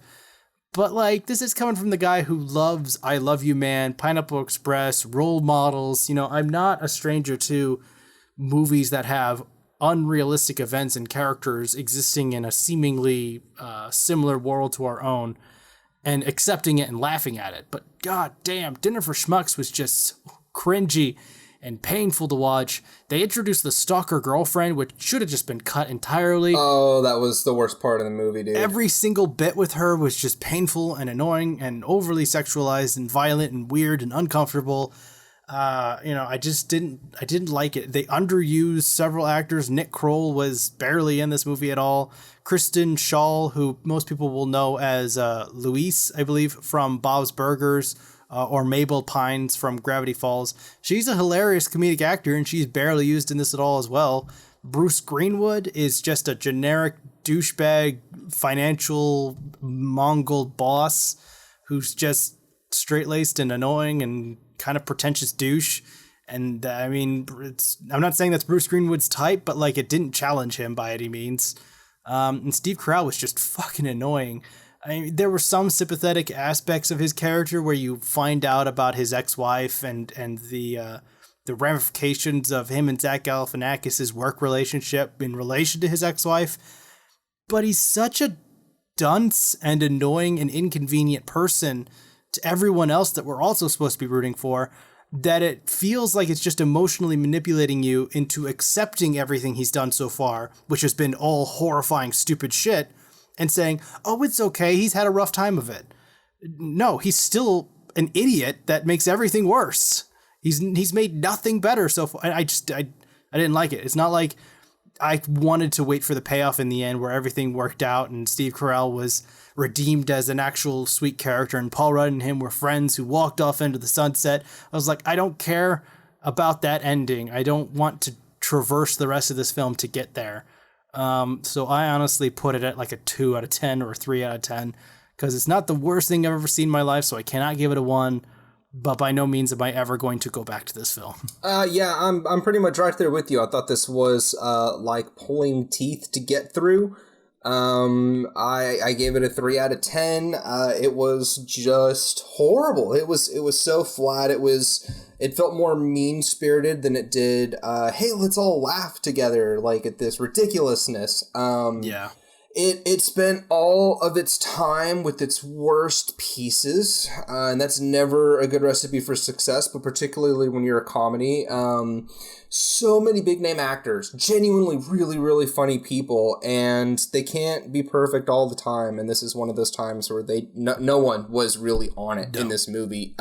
But like, this is coming from the guy who loves I Love You Man, Pineapple Express, role models. You know, I'm not a stranger to movies that have unrealistic events and characters existing in a seemingly similar world to our own and accepting it and laughing at it. But god damn, Dinner for Schmucks was just so cringy and painful to watch. They introduced the stalker girlfriend, which should have just been cut entirely. Oh, that was the worst part of the movie, dude. Every single bit with her was just painful and annoying and overly sexualized and violent and weird and uncomfortable. I didn't like it. They underused several actors. Nick Kroll was barely in this movie at all. Kristen Schaal, who most people will know as Louise, I believe, from Bob's Burgers, or Mabel Pines from Gravity Falls. She's a hilarious comedic actor, and she's barely used in this at all as well. Bruce Greenwood is just a generic douchebag, financial Mongol boss who's just straight-laced and annoying and kind of pretentious douche. And I mean, I'm not saying that's Bruce Greenwood's type, but like, it didn't challenge him by any means. And Steve Carell was just fucking annoying. I mean, there were some sympathetic aspects of his character where you find out about his ex-wife and the ramifications of him and Zach Galifianakis' work relationship in relation to his ex-wife. But he's such a dunce and annoying and inconvenient person to everyone else that we're also supposed to be rooting for, that it feels like it's just emotionally manipulating you into accepting everything he's done so far, which has been all horrifying, stupid shit, and saying, oh, it's okay, he's had a rough time of it. No, he's still an idiot that makes everything worse. He's made nothing better so far. I didn't like it. It's not like I wanted to wait for the payoff in the end where everything worked out and Steve Carell was redeemed as an actual sweet character and Paul Rudd and him were friends who walked off into the sunset. I was like, I don't care about that ending. I don't want to traverse the rest of this film to get there. So I honestly put it at like a 2 out of 10 or a 3 out of 10 because it's not the worst thing I've ever seen in my life, so I cannot give it a 1. But by no means am I ever going to go back to this film. Yeah, I'm pretty much right there with you. I thought this was like pulling teeth to get through. I gave it a 3 out of 10. It was just horrible. It was so flat. It felt more mean-spirited than it did, hey, let's all laugh together, like, at this ridiculousness. Yeah. It spent all of its time with its worst pieces, and that's never a good recipe for success, but particularly when you're a comedy. So many big-name actors, genuinely really, really funny people, and they can't be perfect all the time, and this is one of those times where no one was really on it in this movie.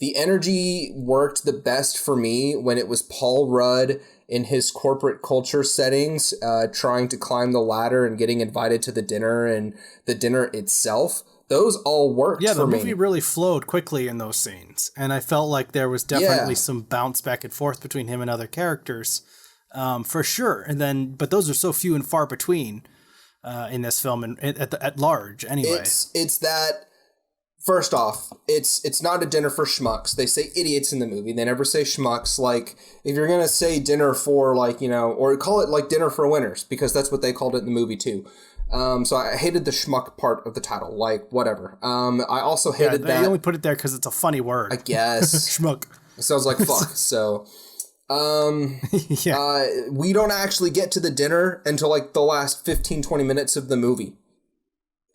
The energy worked the best for me when it was Paul Rudd in his corporate culture settings, trying to climb the ladder and getting invited to the dinner and the dinner itself. Those all worked for me. Yeah, the movie really flowed quickly in those scenes. And I felt like there was definitely some bounce back and forth between him and other characters, for sure. But those are so few and far between in this film and at large anyway. It's that First off, it's not a dinner for schmucks. They say idiots in the movie. They never say schmucks. Like, if you're gonna say dinner for, like, you know, or call it like dinner for winners, because that's what they called it in the movie too. So I hated the schmuck part of the title. Like, whatever. I also hated that they only put it there because it's a funny word. I guess. Schmuck. It sounds like fuck. So, Yeah. we don't actually get to the dinner until like the last 15, 20 minutes of the movie.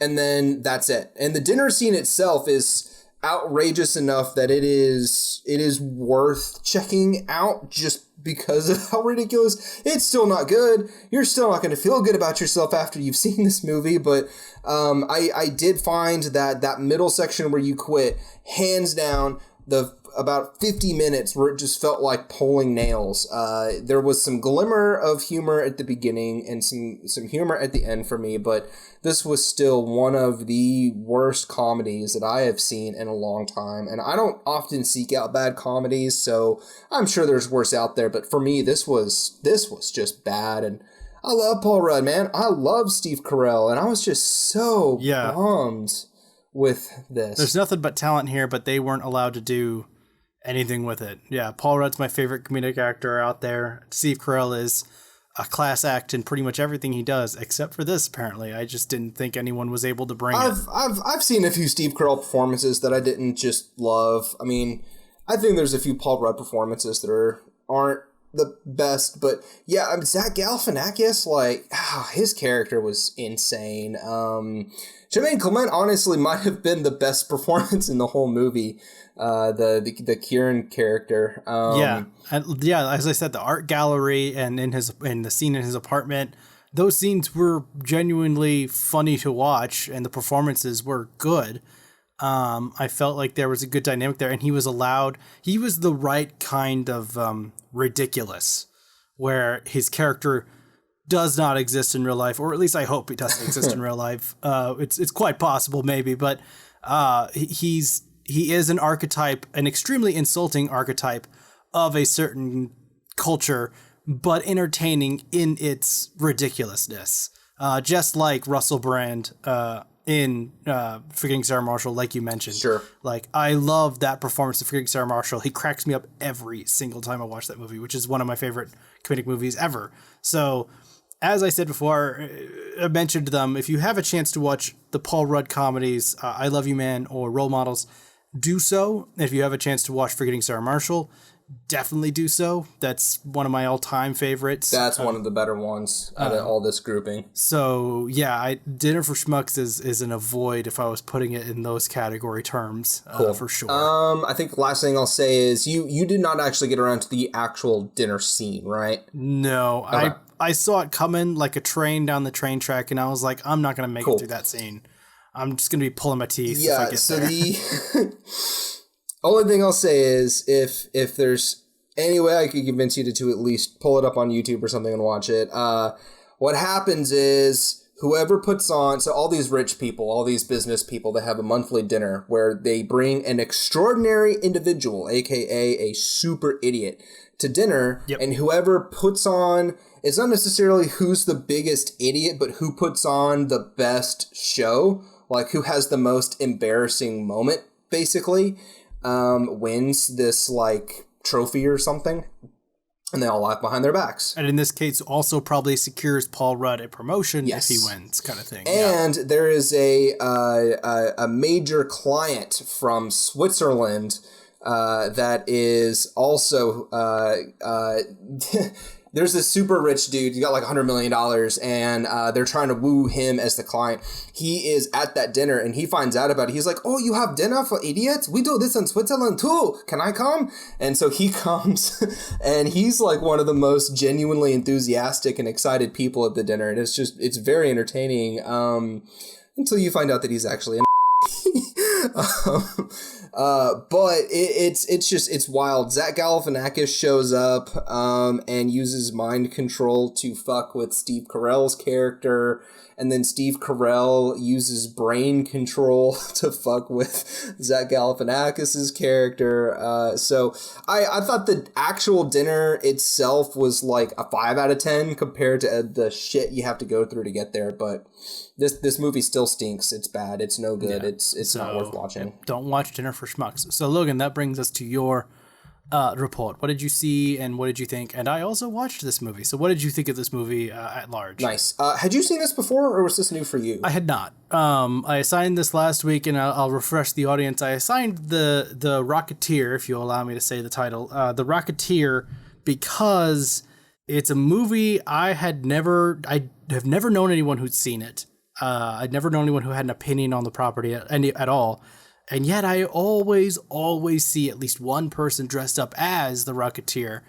And then that's it. And the dinner scene itself is outrageous enough that it is worth checking out just because of how ridiculous. It's still not good. You're still not going to feel good about yourself after you've seen this movie. But I did find that middle section where you quit, hands down, about 50 minutes where it just felt like pulling nails. There was some glimmer of humor at the beginning and some humor at the end for me, but this was still one of the worst comedies that I have seen in a long time. And I don't often seek out bad comedies, so I'm sure there's worse out there. But for me, this was just bad. And I love Paul Rudd, man. I love Steve Carell, and I was just so bummed with this. There's nothing but talent here, but they weren't allowed to do anything with it. Yeah, Paul Rudd's my favorite comedic actor out there. Steve Carell is a class act in pretty much everything he does, except for this, apparently. I just didn't think anyone was able to bring it. I've seen a few Steve Carell performances that I didn't just love. I mean, I think there's a few Paul Rudd performances that aren't the best, but yeah, I mean, Zach Galifianakis, like, his character was insane. Jermaine Clement honestly might have been the best performance in the whole movie. The Kieran character. As I said, the art gallery and in the scene in his apartment, those scenes were genuinely funny to watch, and the performances were good. I felt like there was a good dynamic there, and he was the right kind of ridiculous, where his character does not exist in real life, or at least I hope it doesn't exist in real life. It's quite possible, maybe, but he is an archetype, an extremely insulting archetype of a certain culture, but entertaining in its ridiculousness. Just like Russell Brand in Forgetting Sarah Marshall, like you mentioned. Sure. Like, I love that performance of Forgetting Sarah Marshall. He cracks me up every single time I watch that movie, which is one of my favorite comedic movies ever. So, as I said before, I mentioned them. If you have a chance to watch the Paul Rudd comedies, I Love You Man or Role Models, do so. If you have a chance to watch Forgetting Sarah Marshall, definitely do so. That's one of my all-time favorites. That's one of the better ones out of all this grouping. So, yeah, Dinner for Schmucks is an avoid if I was putting it in those category terms, Cool. for sure. I think the last thing I'll say is you did not actually get around to the actual dinner scene, right? No, Okay. I saw it coming like a train down the train track, and I was like, I'm not going to make it through that scene. I'm just going to be pulling my teeth if I get there. The only thing I'll say is if there's any way I could convince you to at least pull it up on YouTube or something and watch it, what happens is whoever puts on, so all these rich people, all these business people, they have a monthly dinner where they bring an extraordinary individual, aka a super idiot, to dinner, and whoever puts on, it's not necessarily who's the biggest idiot, but who puts on the best show, like who has the most embarrassing moment, basically, wins this like trophy or something, and they all laugh behind their backs. And in this case, also probably secures Paul Rudd a promotion if he wins, kind of thing. And there is a major client from Switzerland that is also there's this super rich dude. He's got like $100 million, and they're trying to woo him as the client. He is at that dinner, and he finds out about it. He's like, "Oh, you have dinner for idiots? We do this in Switzerland too. Can I come?" And so he comes, and he's like one of the most genuinely enthusiastic and excited people at the dinner, and it's very entertaining until you find out that he's actually an but it's wild. Zach Galifianakis shows up and uses mind control to fuck with Steve Carell's character, and then Steve Carell uses brain control to fuck with Zach Galifianakis's character. So I thought the actual dinner itself was like a 5 out of 10 compared to the shit you have to go through to get there, but this movie still stinks. It's bad. It's no good. It's not worth worth watching. Don't watch Dinner for Schmucks. So Logan, that brings us to your report. What did you see and what did you think? And I also watched this movie. So what did you think of this movie at large? Nice. Had you seen this before, or was this new for you? I had not. I assigned this last week, and I'll refresh the audience. I assigned the Rocketeer, if you'll allow me to say the title, the Rocketeer, because it's a movie I have never known anyone who'd seen it. I'd never known anyone who had an opinion on the property at all. And yet I always see at least one person dressed up as the Rocketeer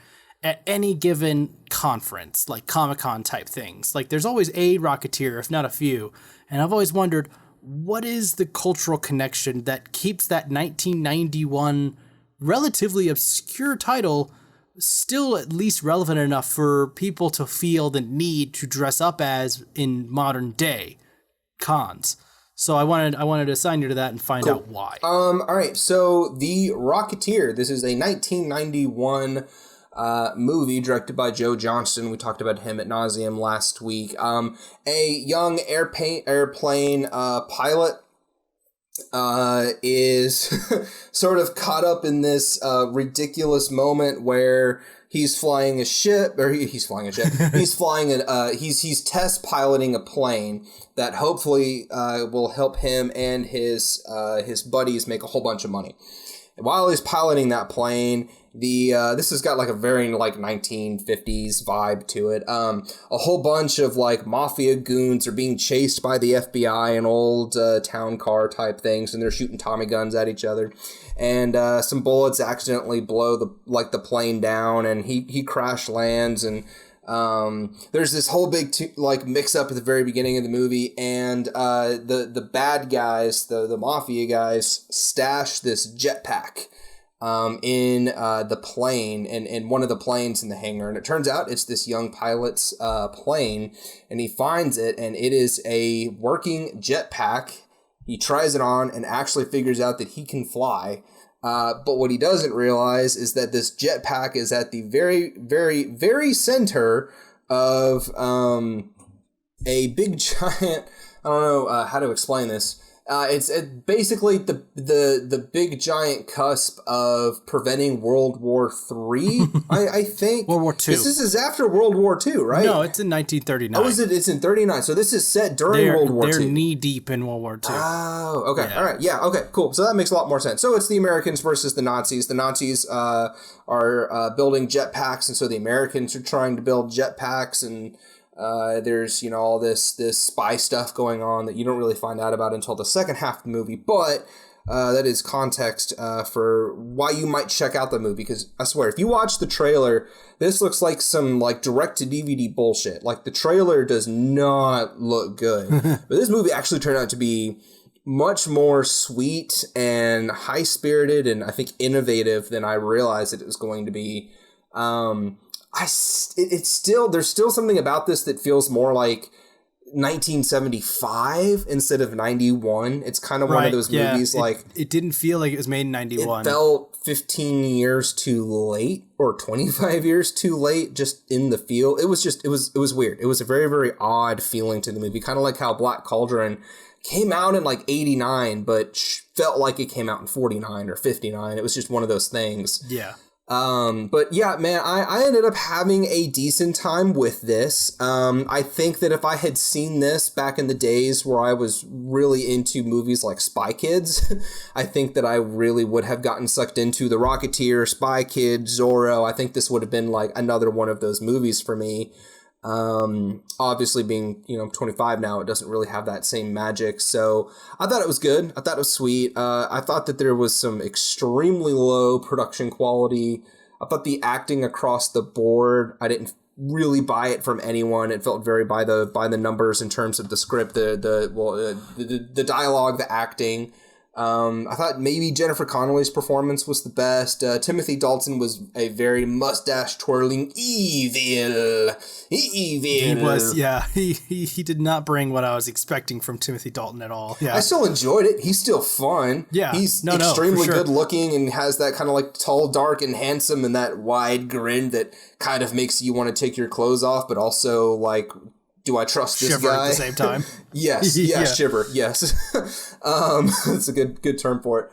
at any given conference, like Comic-Con type things. Like there's always a Rocketeer, if not a few. And I've always wondered, what is the cultural connection that keeps that 1991 relatively obscure title still at least relevant enough for people to feel the need to dress up as in modern day cons? So I wanted to assign you to that and find out why. All right. So The Rocketeer. This is a 1991 movie directed by Joe Johnston. We talked about him ad nauseum last week. A young airplane pilot is sort of caught up in this ridiculous moment where he's flying a ship, or he's flying a ship. He's test piloting a plane that hopefully will help him and his buddies make a whole bunch of money. And while he's piloting that plane, this has got like a very like 1950s vibe to it. A whole bunch of like mafia goons are being chased by the FBI in old town car type things, and they're shooting Tommy guns at each other. And some bullets accidentally blow the plane down, and he crash lands. And there's this whole big mix up at the very beginning of the movie, and the bad guys, the mafia guys, stash this jetpack in the plane, and one of the planes in the hangar. And it turns out it's this young pilot's plane, and he finds it, and it is a working jetpack. He tries it on and actually figures out that he can fly. But what he doesn't realize is that this jetpack is at the very, very, very center of a big giant. I don't know how to explain this. It's basically the big giant cusp of preventing World War III, I think. World War II. This is after World War II, right? No, it's in 1939. Oh, is it? It's in 39. So this is set during World War II. They're knee deep in World War II. Oh, okay. Yeah. All right. Yeah, okay, cool. So that makes a lot more sense. So it's the Americans versus the Nazis. The Nazis are building jetpacks, and so the Americans are trying to build jetpacks, and there's, all this spy stuff going on that you don't really find out about until the second half of the movie, but that is context for why you might check out the movie, because I swear, if you watch the trailer, this looks like some direct-to-DVD bullshit. Like, the trailer does not look good. But this movie actually turned out to be much more sweet and high-spirited and, I think, innovative than I realized it was going to be. There's still something about this that feels more like 1975 instead of 91. It's kind of one of those movies it didn't feel like it was made in 91. It felt 15 years too late or 25 years too late just in the feel. It was weird. It was a very, very odd feeling to the movie, kind of like how Black Cauldron came out in 89 but felt like it came out in 49 or 59. It was just one of those things. Yeah. But yeah, man, I ended up having a decent time with this. I think that if I had seen this back in the days where I was really into movies like Spy Kids, I think that I really would have gotten sucked into The Rocketeer, Spy Kids, Zorro. I think this would have been another one of those movies for me. Obviously being, 25 now, it doesn't really have that same magic. So I thought it was good. I thought it was sweet. I thought that there was some extremely low production quality. I thought the acting across the board, I didn't really buy it from anyone. It felt very by the numbers in terms of the script, the dialogue, the acting. I thought maybe Jennifer Connelly's performance was the best. Timothy Dalton was a very mustache twirling evil. He was, yeah. He did not bring what I was expecting from Timothy Dalton at all. Yeah, I still enjoyed it. He's still fun. Yeah, he's extremely good looking and has that kind of tall, dark, and handsome, and that wide grin that kind of makes you want to take your clothes off, but also do I trust this Shiver guy? at the same time. Yes, Yeah. shiver, yes. That's a good term for it.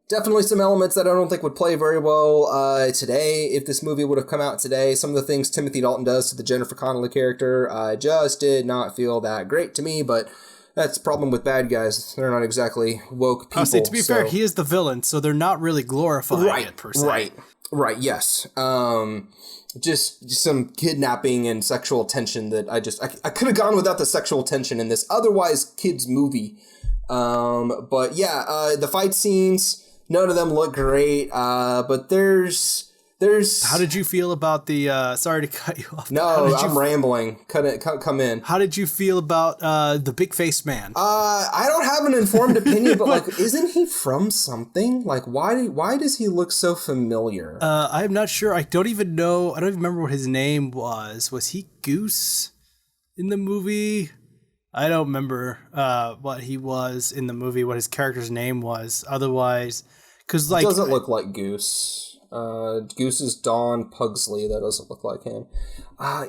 Definitely some elements that I don't think would play very well today. If this movie would have come out today, some of the things Timothy Dalton does to the Jennifer Connelly character just did not feel that great to me, but that's the problem with bad guys. They're not exactly woke people. To be fair, he is the villain, so they're not really glorifying it per se. Right, yes. Just some kidnapping and sexual tension that I could have gone without the sexual tension in this otherwise kids movie. But yeah, the fight scenes, none of them look great. But there's. How did you feel about the? Sorry to cut you off. No, I'm rambling. Come in. How did you feel about the big face man? I don't have an informed opinion, but like, isn't he from something? Like, why does he look so familiar? I'm not sure. I don't even know. I don't even remember what his name was. Was he Goose in the movie? I don't remember what he was in the movie. What his character's name was. Otherwise, because like, it doesn't look like Goose. Goose is Don Pugsley. That doesn't look like him.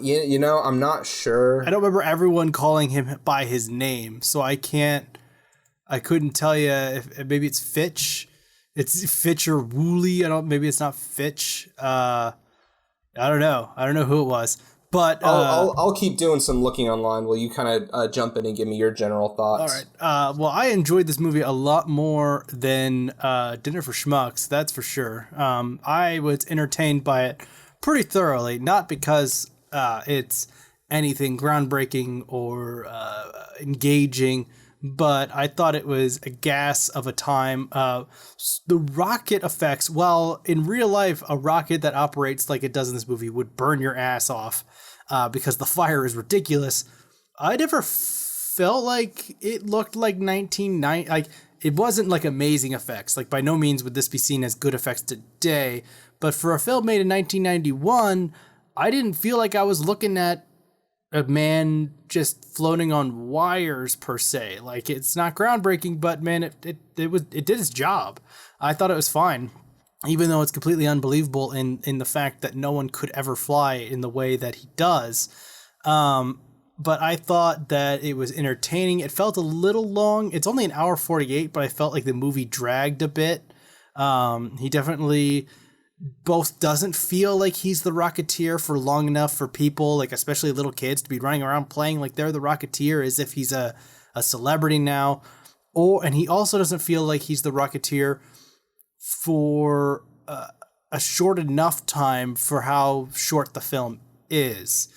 You know, I'm not sure. I don't remember everyone calling him by his name, so I couldn't tell you if maybe it's Fitch. It's Fitch or Woolley. Maybe it's not Fitch. I don't know. I don't know who it was. But I'll keep doing some looking online while you kind of jump in and give me your general thoughts. All right. Well, I enjoyed this movie a lot more than Dinner for Schmucks. That's for sure. I was entertained by it pretty thoroughly, not because it's anything groundbreaking or engaging, but I thought it was a gas of a time. The rocket effects, while in real life, a rocket that operates like it does in this movie would burn your ass off because the fire is ridiculous. I never felt like it looked like 1990. Like, it wasn't like amazing effects. Like, by no means would this be seen as good effects today. But for a film made in 1991, I didn't feel like I was looking at a man just floating on wires per se. Like, it's not groundbreaking, but man, it did its job. I thought it was fine, even though it's completely unbelievable in the fact that no one could ever fly in the way that he does. But I thought that it was entertaining. It felt a little long. It's only an hour 48, but I felt like the movie dragged a bit. He definitely both doesn't feel like he's the Rocketeer for long enough for people, like especially little kids, to be running around playing like they're the Rocketeer as if he's a celebrity now. And he also doesn't feel like he's the Rocketeer for a short enough time for how short the film is.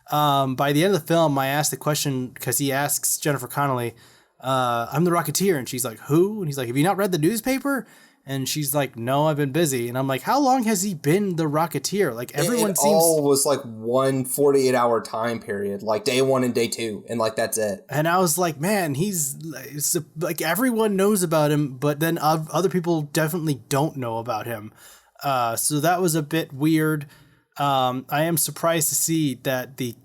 By the end of the film, I asked the question because he asks Jennifer Connelly, I'm the Rocketeer. And she's like, who? And he's like, have you not read the newspaper? And she's like, no, I've been busy. And I'm like, how long has he been the Rocketeer? Like, everyone seems... all was like one 48-hour time period, like day one and day two, and like that's it. And I was like, man, he's like, everyone knows about him, but then other people definitely don't know about him. So that was a bit weird. I am surprised to see that the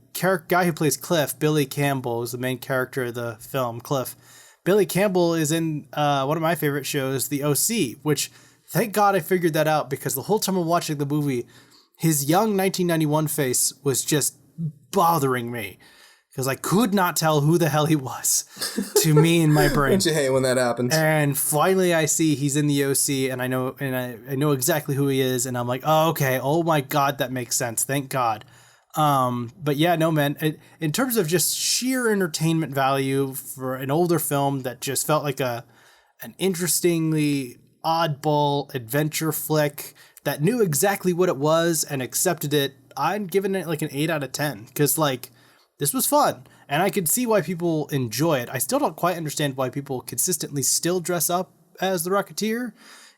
guy who plays Cliff, Billy Campbell, is the main character of the film, Cliff. Billy Campbell is in one of my favorite shows, The OC, which, thank God I figured that out, because the whole time I'm watching the movie, his young 1991 face was just bothering me, because I could not tell who the hell he was to me in my brain. Don't you hate when that happens? And finally I see he's in The OC, and I know exactly who he is, and I'm like, oh, okay, oh my God, that makes sense, thank God. But yeah, no, man, in terms of just sheer entertainment value for an older film that just felt like an interestingly oddball adventure flick that knew exactly what it was and accepted it, I'm giving it like an 8 out of 10, because like, this was fun and I could see why people enjoy it. I still don't quite understand why people consistently still dress up as the Rocketeer.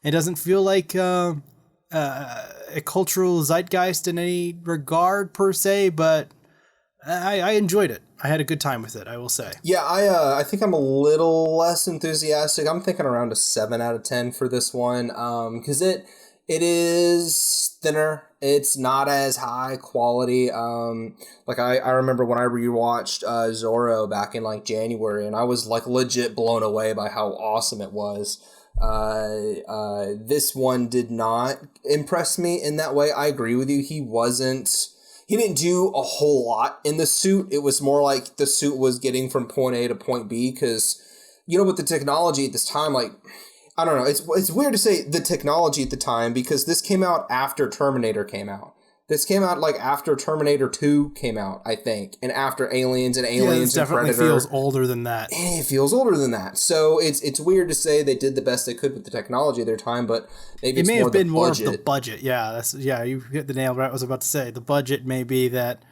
It doesn't feel like, a cultural zeitgeist in any regard per se, but I enjoyed it. I had a good time with it, I will say. Yeah, I think I'm a little less enthusiastic. I'm thinking around a 7 out of 10 for this one, because it is thinner. It's not as high quality. Like I remember when I rewatched Zorro back in like January, and I was like legit blown away by how awesome it was. This one did not impress me in that way. I agree with you. He wasn't he didn't do a whole lot in the suit. It was more like the suit was getting from point A to point B because, with the technology at this time, like, I don't know. It's weird to say the technology at the time because this came out after Terminator came out. This came out like after Terminator 2 came out, I think, and after Aliens and Predator. Definitely feels older than that. It feels older than that. So it's weird to say they did the best they could with the technology of their time, but maybe it may have been more of the budget. Yeah, you hit the nail right. I was about to say the budget may be that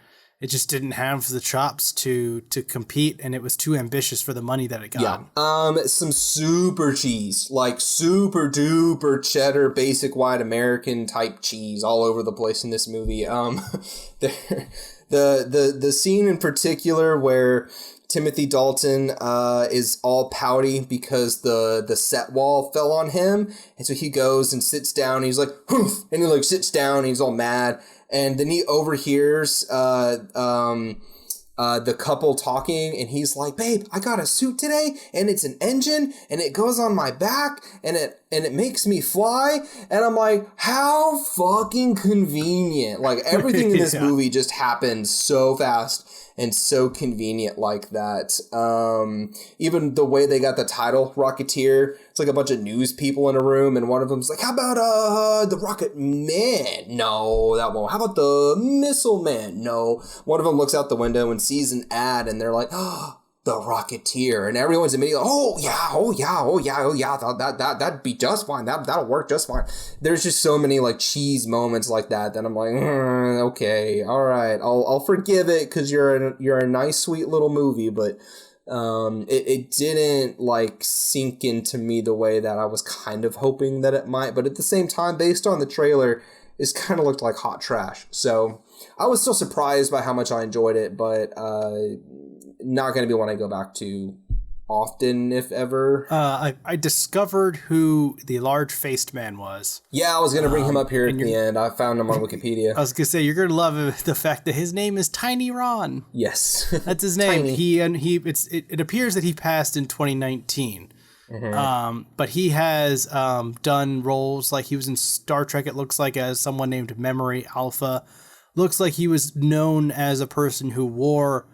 it just didn't have the chops to compete, and it was too ambitious for the money that it got. Yeah. Some super cheese, like super duper cheddar, basic white American type cheese all over the place in this movie. The scene in particular where Timothy Dalton is all pouty because the set wall fell on him, and so he goes and sits down. And he's like, "Hoof," and he like sits down. And he's all mad. And then he overhears the couple talking, and he's like, "Babe, I got a suit today, and it's an engine, and it goes on my back, and it makes me fly." And I'm like, how fucking convenient. Like, everything in this movie just happened so fast and so convenient like that. Even the way they got the title, Rocketeer, it's like a bunch of news people in a room, and one of them's like, "How about the Rocket Man?" No, that won't. "How about the Missile Man?" No. One of them looks out the window and sees an ad, and they're like, "Oh, the Rocketeer," and everyone's immediately like, "Oh yeah, that'd be just fine. That'll work just fine." There's just so many like cheese moments like that I'm like, okay, all right, I'll forgive it because you're a nice sweet little movie, but it didn't like sink into me the way that I was kind of hoping that it might. But at the same time, based on the trailer, it kind of looked like hot trash. So I was still surprised by how much I enjoyed it, but not going to be one I go back to often, if ever. I discovered who the large-faced man was. Yeah, I was going to bring him up here at the end. I found him on Wikipedia. I was going to say, you're going to love the fact that his name is Tiny Ron. Yes. That's his name. It appears that he passed in 2019. Mm-hmm. But he has done roles like he was in Star Trek, it looks like, as someone named Memory Alpha. Looks like he was known as a person who wore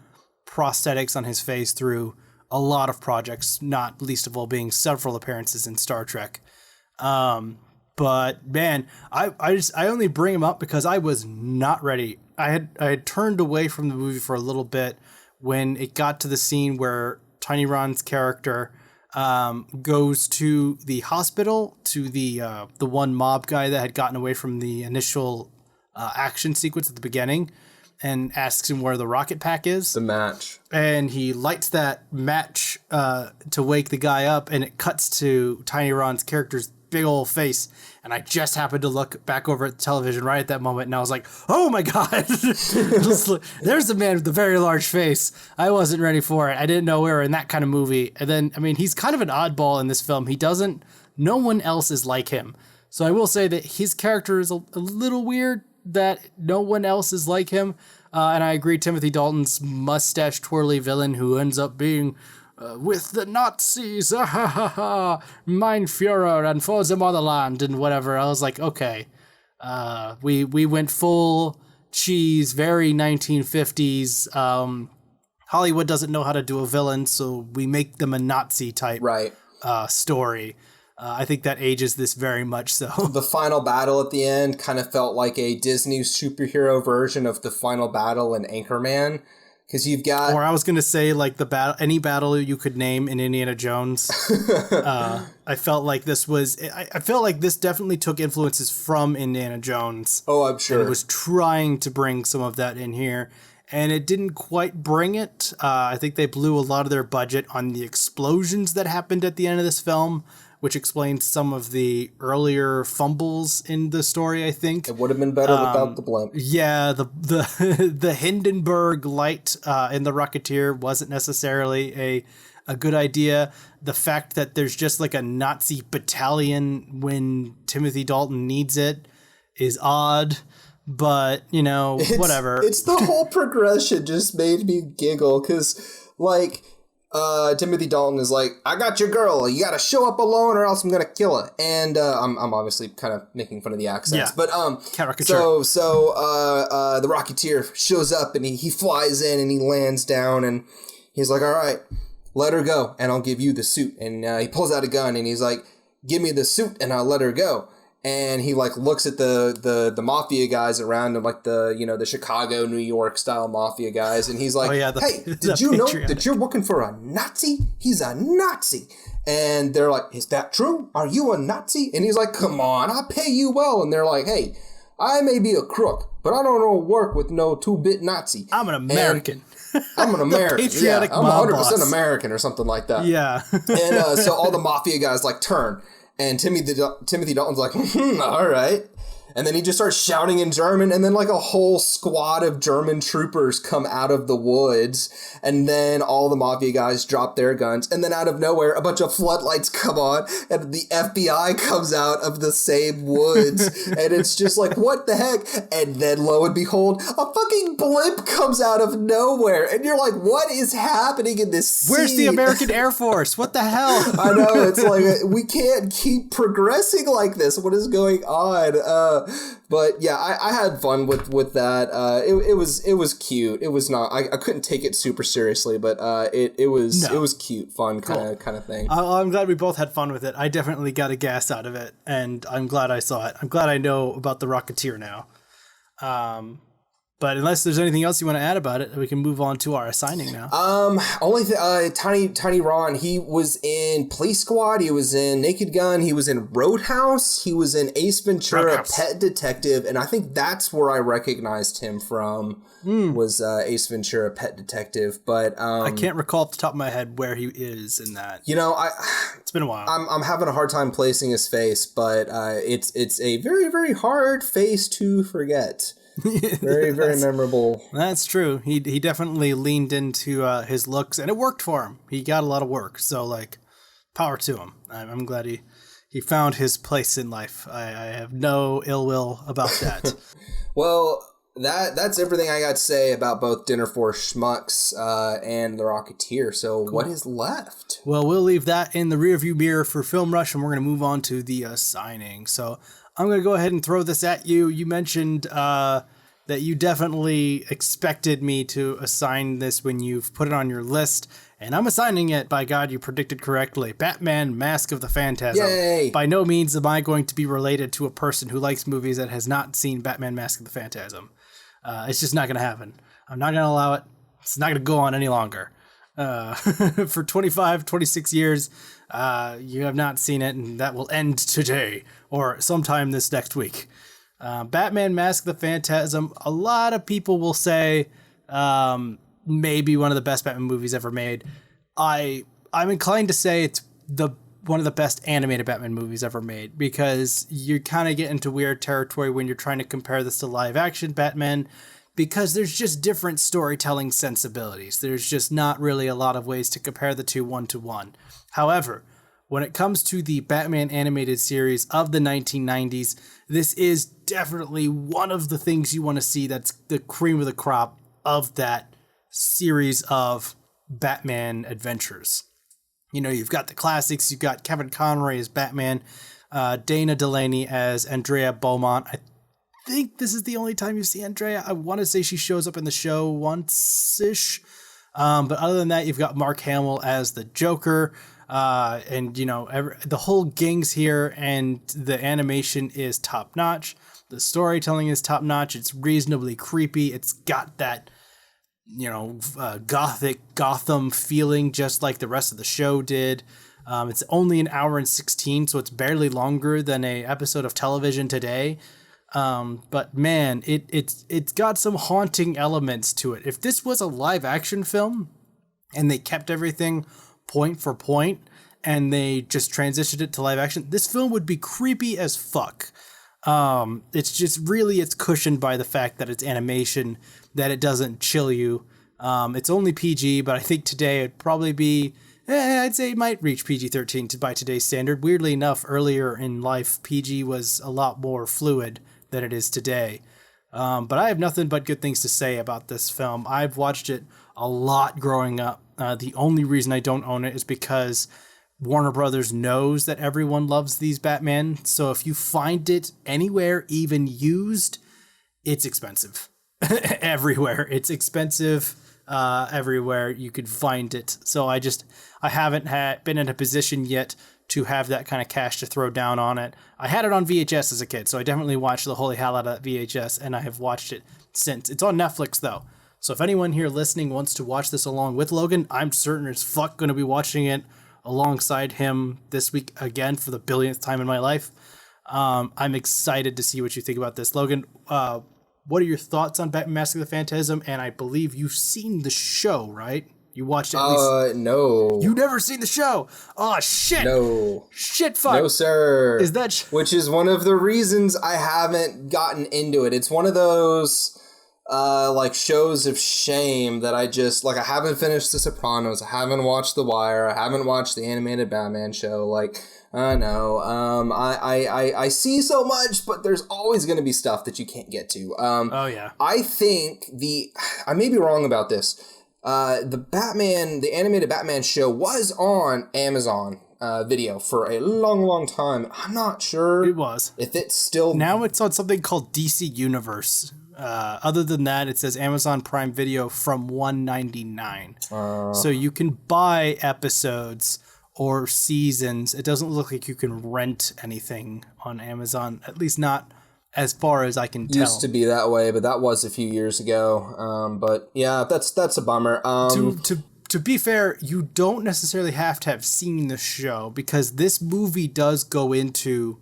prosthetics on his face through a lot of projects, not least of all being several appearances in Star Trek. But man, I only bring him up because I was not ready. I had turned away from the movie for a little bit when it got to the scene where Tiny Ron's character goes to the hospital to the one mob guy that had gotten away from the initial action sequence at the beginning, and asks him where the rocket pack is. The match. And he lights that match to wake the guy up, and it cuts to Tiny Ron's character's big old face. And I just happened to look back over at the television right at that moment, and I was like, oh my God, there's the man with the very large face. I wasn't ready for it. I didn't know we were in that kind of movie. And then, I mean, he's kind of an oddball in this film. No one else is like him. So I will say that his character is a little weird, that no one else is like him. And I agree, Timothy Dalton's mustache twirly villain who ends up being with the Nazis, Mein Führer and for the Motherland and whatever. I was like, okay, we went full cheese, very 1950s. Hollywood doesn't know how to do a villain, so we make them a Nazi type story. I think that ages this very much so. The final battle at the end kind of felt like a Disney superhero version of the final battle in Anchorman. Because you've got... Or I was going to say, like, any battle you could name in Indiana Jones. I felt like this was... I felt like this definitely took influences from Indiana Jones. Oh, I'm sure. And it was trying to bring some of that in here. And it didn't quite bring it. I think they blew a lot of their budget on the explosions that happened at the end of this film, which explains some of the earlier fumbles in the story, I think. It would have been better without the blimp. Yeah, the Hindenburg light in the Rocketeer wasn't necessarily a good idea. The fact that there's just like a Nazi battalion when Timothy Dalton needs it is odd, but, whatever. It's the whole progression just made me giggle, because, like... Timothy Dalton is like, I got your girl. You gotta show up alone or else I'm gonna kill her. And I'm obviously kind of making fun of the accents. Yeah. But the Rocketeer shows up and he flies in and he lands down and he's like, all right, let her go and I'll give you the suit. And he pulls out a gun and he's like, give me the suit and I'll let her go. And he like looks at the mafia guys around him, like the Chicago, New York style mafia guys, and he's like, "Hey, did you know that you're working for a Nazi? He's a Nazi." And they're like, "Is that true? Are you a Nazi?" And he's like, "Come on, I pay you well." And they're like, "Hey, I may be a crook, but I don't work with no 2-bit Nazi. I'm an American." I'm an American. Patriotic I'm mob 100% boss. American or something like that. Yeah. And so all the mafia guys like turn. And Timothy Dalton's like, all right. And then he just starts shouting in German, and then like a whole squad of German troopers come out of the woods, and then all the mafia guys drop their guns, and then out of nowhere, a bunch of floodlights come on, and the FBI comes out of the same woods, and it's just like, what the heck? And then lo and behold, a fucking blimp comes out of nowhere, and you're like, what is happening in this scene? Where's the American Air Force? What the hell? I know, it's like, we can't keep progressing like this. What is going on? But yeah, I had fun with that. It was cute. It was not. I couldn't take it super seriously, but it was cute, fun kind of thing. I'm glad we both had fun with it. I definitely got a gas out of it, and I'm glad I saw it. I'm glad I know about the Rocketeer now. But unless there's anything else you want to add about it, we can move on to our assigning now. Tiny Ron, he was in Police Squad, he was in Naked Gun, he was in Roadhouse, he was in Ace Ventura, Pet Detective, and I think that's where I recognized him from, was Ace Ventura, Pet Detective, but... I can't recall off the top of my head where he is in that. You know, it's been a while. I'm having a hard time placing his face, but it's a very, very hard face to forget. Very memorable. That's true. He definitely leaned into his looks, and it worked for him. He got a lot of work, so like, power to him. I'm glad he found his place in life. I have no ill will about that. Well, that's everything I got to say about both Dinner for Schmucks and The Rocketeer. So cool. What is left? Well, we'll leave that in the rearview mirror for Film Rush, and we're going to move on to the assigning. So I'm going to go ahead and throw this at you. You mentioned that you definitely expected me to assign this when you've put it on your list, and I'm assigning it. By God, you predicted correctly. Batman Mask of the Phantasm. Yay! By no means am I going to be related to a person who likes movies that has not seen Batman Mask of the Phantasm. It's just not going to happen. I'm not going to allow it. It's not going to go on any longer. For 26 years, you have not seen it, and that will end today or sometime this next week. Batman Mask of the Phantasm, a lot of people will say maybe one of the best Batman movies ever made. I'm inclined to say it's one of the best animated Batman movies ever made, because you kind of get into weird territory when you're trying to compare this to live action Batman, because there's just different storytelling sensibilities. There's just not really a lot of ways to compare the two one-to-one. However, when it comes to the Batman animated series of the 1990s, this is definitely one of the things you want to see that's the cream of the crop of that series of Batman adventures. You know, you've got the classics, you've got Kevin Conroy as Batman, Dana Delaney as Andrea Beaumont. I think this is the only time you see Andrea. I want to say she shows up in the show once-ish. But other than that, you've got Mark Hamill as the Joker. And, you know, the whole gang's here, and the animation is top-notch. The storytelling is top-notch. It's reasonably creepy. It's got that, you know, gothic Gotham feeling, just like the rest of the show did. It's only an hour and 16, so it's barely longer than a episode of television today. But man, it's got some haunting elements to it. If this was a live action film and they kept everything point for point and they just transitioned it to live action, this film would be creepy as fuck. It's just really, it's cushioned by the fact that it's animation, that it doesn't chill you. It's only PG, but I think today it'd probably be, I'd say it might reach PG-13 by today's standard. Weirdly enough, earlier in life, PG was a lot more fluid than it is today. But I have nothing but good things to say about this film. I've watched it a lot growing up. The only reason I don't own it is because Warner Brothers knows that everyone loves these Batman. So if you find it anywhere, even used, it's expensive. Everywhere. It's expensive everywhere you could find it. So I haven't been in a position yet to have that kind of cash to throw down on it. I had it on VHS as a kid, so I definitely watched the holy hell out of that VHS, and I have watched it since. It's on Netflix, though. So if anyone here listening wants to watch this along with Logan, I'm certain as fuck going to be watching it alongside him this week again for the billionth time in my life. I'm excited to see what you think about this. Logan, what are your thoughts on Batman Mask of the Phantasm? And I believe you've seen the show, right? You watched it at least? No. You never seen the show? Oh, shit. No. Shit, fuck. No, sir. Is that... Which is one of the reasons I haven't gotten into it. It's one of those... like shows of shame that I just like. I haven't finished The Sopranos. I haven't watched The Wire. I haven't watched the animated Batman show. Like, no. I see so much, but there's always going to be stuff that you can't get to. Oh yeah. I think I may be wrong about this. The animated Batman show was on Amazon Video for a long time. I'm not sure it was. If it's still now it's on something called DC Universe. Other than that, it says Amazon Prime Video from $199. So you can buy episodes or seasons. It doesn't look like you can rent anything on Amazon, at least not as far as I can tell. Used to be that way, but that was a few years ago. But yeah, that's a bummer. To be fair, you don't necessarily have to have seen the show, because this movie does go into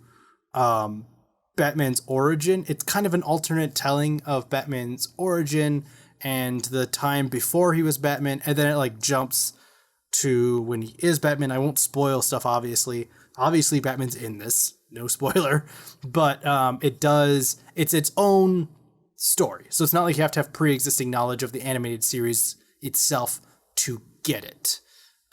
Batman's origin. It's kind of an alternate telling of Batman's origin and the time before he was Batman, and then it like jumps to when he is Batman. I won't spoil stuff, obviously. Obviously, Batman's in this. No spoiler. But it's its own story. So it's not like you have to have pre-existing knowledge of the animated series itself to get it.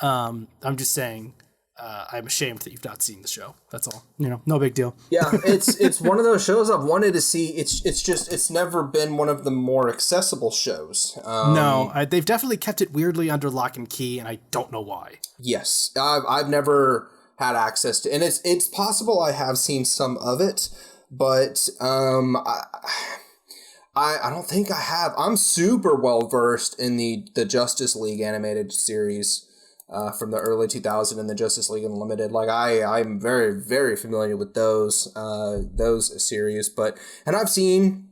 I'm just saying, I'm ashamed that you've not seen the show. That's all. No big deal. Yeah, it's one of those shows I've wanted to see. It's never been one of the more accessible shows. No, they've definitely kept it weirdly under lock and key, and I don't know why. Yes, I've never had access to, and it's possible I have seen some of it, but I don't think I have. I'm super well versed in the Justice League animated series from the early 2000s and the Justice League Unlimited. Like I'm very, very familiar with those series, and I've seen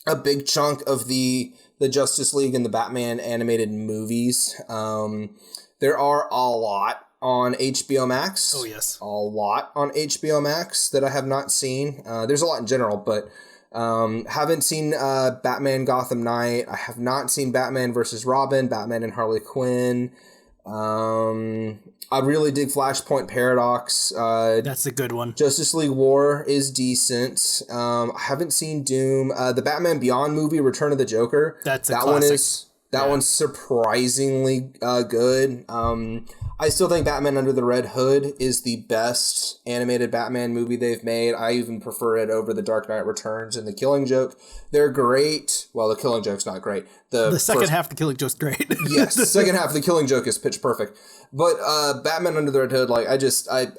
a big chunk of the Justice League and the Batman animated movies. There are a lot on HBO Max. Oh yes, a lot on HBO Max that I have not seen. There's a lot in general, but haven't seen Batman Gotham Knight. I have not seen Batman versus Robin, Batman and Harley Quinn. I really dig Flashpoint Paradox. That's a good one. Justice League War is decent. I haven't seen Doom. The Batman Beyond movie, Return of the Joker. That's a classic. One's surprisingly good. I still think Batman Under the Red Hood is the best animated Batman movie they've made. I even prefer it over The Dark Knight Returns and The Killing Joke. They're great. Well, The Killing Joke's not great. The second half of The Killing Joke's great. Yes, the second half of The Killing Joke is pitch perfect. But Batman Under the Red Hood, I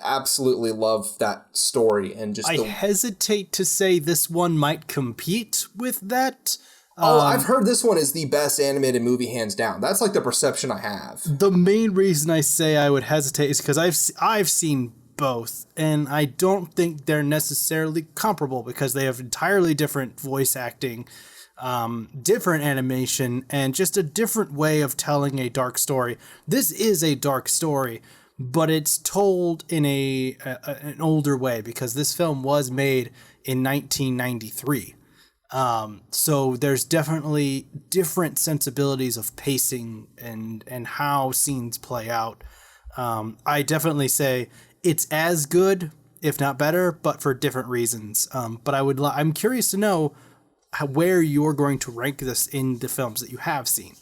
absolutely love that story. And just I hesitate to say this one might compete with that. I've heard this one is the best animated movie, hands down. That's like the perception I have. The main reason I say I would hesitate is because I've seen both, and I don't think they're necessarily comparable because they have entirely different voice acting, different animation, and just a different way of telling a dark story. This is a dark story, but it's told in an older way because this film was made in 1993. So there's definitely different sensibilities of pacing and how scenes play out. I definitely say it's as good, if not better, but for different reasons. But I'm curious to know where you're going to rank this in the films that you have seen.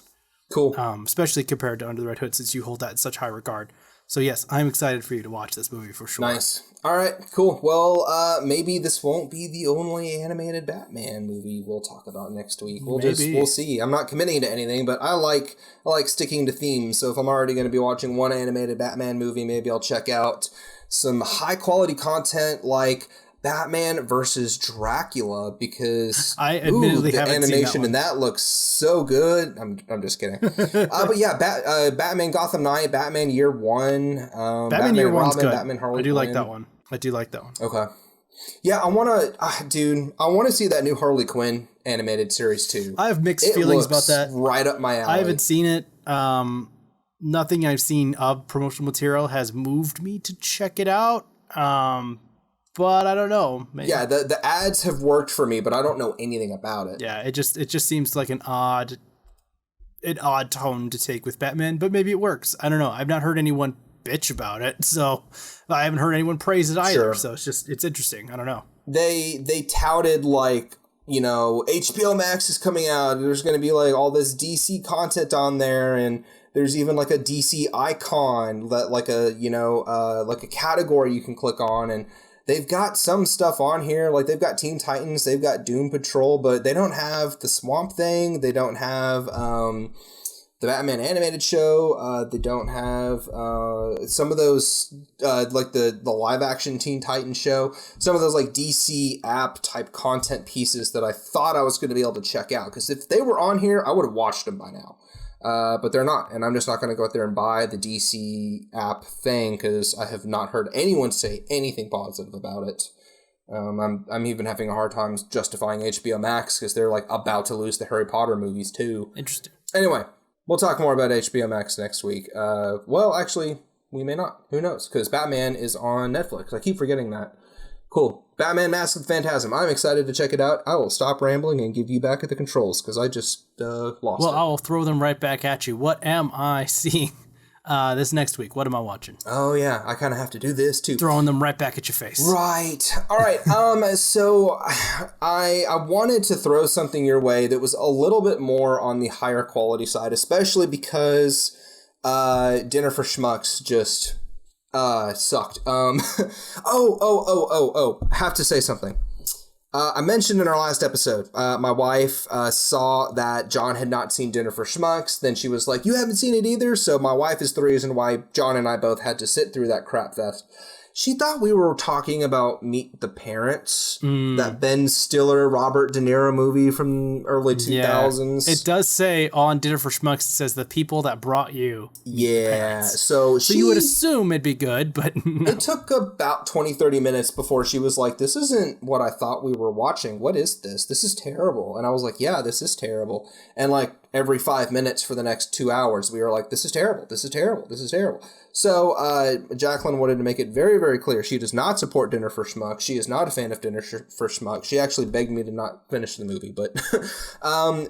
Cool. Especially compared to Under the Red Hood, since you hold that in such high regard. So yes, I'm excited for you to watch this movie for sure. Nice. All right, cool. Well, maybe this won't be the only animated Batman movie we'll talk about next week. We'll see. I'm not committing to anything, but I like sticking to themes. So if I'm already going to be watching one animated Batman movie, maybe I'll check out some high quality content like Batman versus Dracula, because I admittedly the haven't animation seen in that looks so good. I'm just kidding. But yeah, Batman Gotham Knight, Batman Year One, Batman Year One's Robin, good. Batman Harley I do like Quinn. that one. I do like that one. Okay. Yeah, I want to see that new Harley Quinn animated series too. I have mixed feelings about looks that. Right up my alley. I haven't seen it. Nothing I've seen of promotional material has moved me to check it out. But I don't know. Maybe. Yeah, the ads have worked for me, but I don't know anything about it. Yeah, it just seems like an odd tone to take with Batman, but maybe it works. I don't know. I've not heard anyone bitch about it, so I haven't heard anyone praise it either. Sure. So it's interesting. I don't know. They touted like, you know, HBO Max is coming out. There's going to be like all this DC content on there, and there's even like a DC icon, like a category you can click on, and they've got some stuff on here. Like they've got Teen Titans, they've got Doom Patrol, but they don't have the Swamp Thing. They don't have the Batman animated show. They don't have some of those like the live action Teen Titans show. Some of those like DC app type content pieces that I thought I was going to be able to check out, because if they were on here, I would have watched them by now. But they're not, and I'm just not going to go out there and buy the DC app thing because I have not heard anyone say anything positive about it. I'm even having a hard time justifying HBO Max because they're like about to lose the Harry Potter movies too. Interesting. Anyway, we'll talk more about HBO Max next week. Well, actually, we may not. Who knows? Because Batman is on Netflix. I keep forgetting that. Cool. Batman Mask of the Phantasm. I'm excited to check it out. I will stop rambling and give you back at the controls because I just lost it. Well, I will throw them right back at you. What am I seeing this next week? What am I watching? Oh, yeah. I kind of have to do this, too. Throwing them right back at your face. Right. All right. So I wanted to throw something your way that was a little bit more on the higher quality side, especially because Dinner for Schmucks just... sucked. Have to say something. I mentioned in our last episode, my wife saw that John had not seen Dinner for Schmucks. Then she was like, "You haven't seen it either." So my wife is the reason why John and I both had to sit through that crap fest. She thought we were talking about Meet the Parents, that Ben Stiller, Robert De Niro movie from early 2000s. Yeah. It does say on Dinner for Schmucks, it says the people that brought you. Yeah. So you would assume it'd be good, but no. It took about 20, 30 minutes before she was like, "This isn't what I thought we were watching. What is this? This is terrible." And I was like, "Yeah, this is terrible." And like every 5 minutes for the next 2 hours, we were like, "This is terrible. This is terrible. This is terrible." So Jacqueline wanted to make it very, very clear. She does not support Dinner for Schmucks. She is not a fan of Dinner for Schmucks. She actually begged me to not finish the movie. But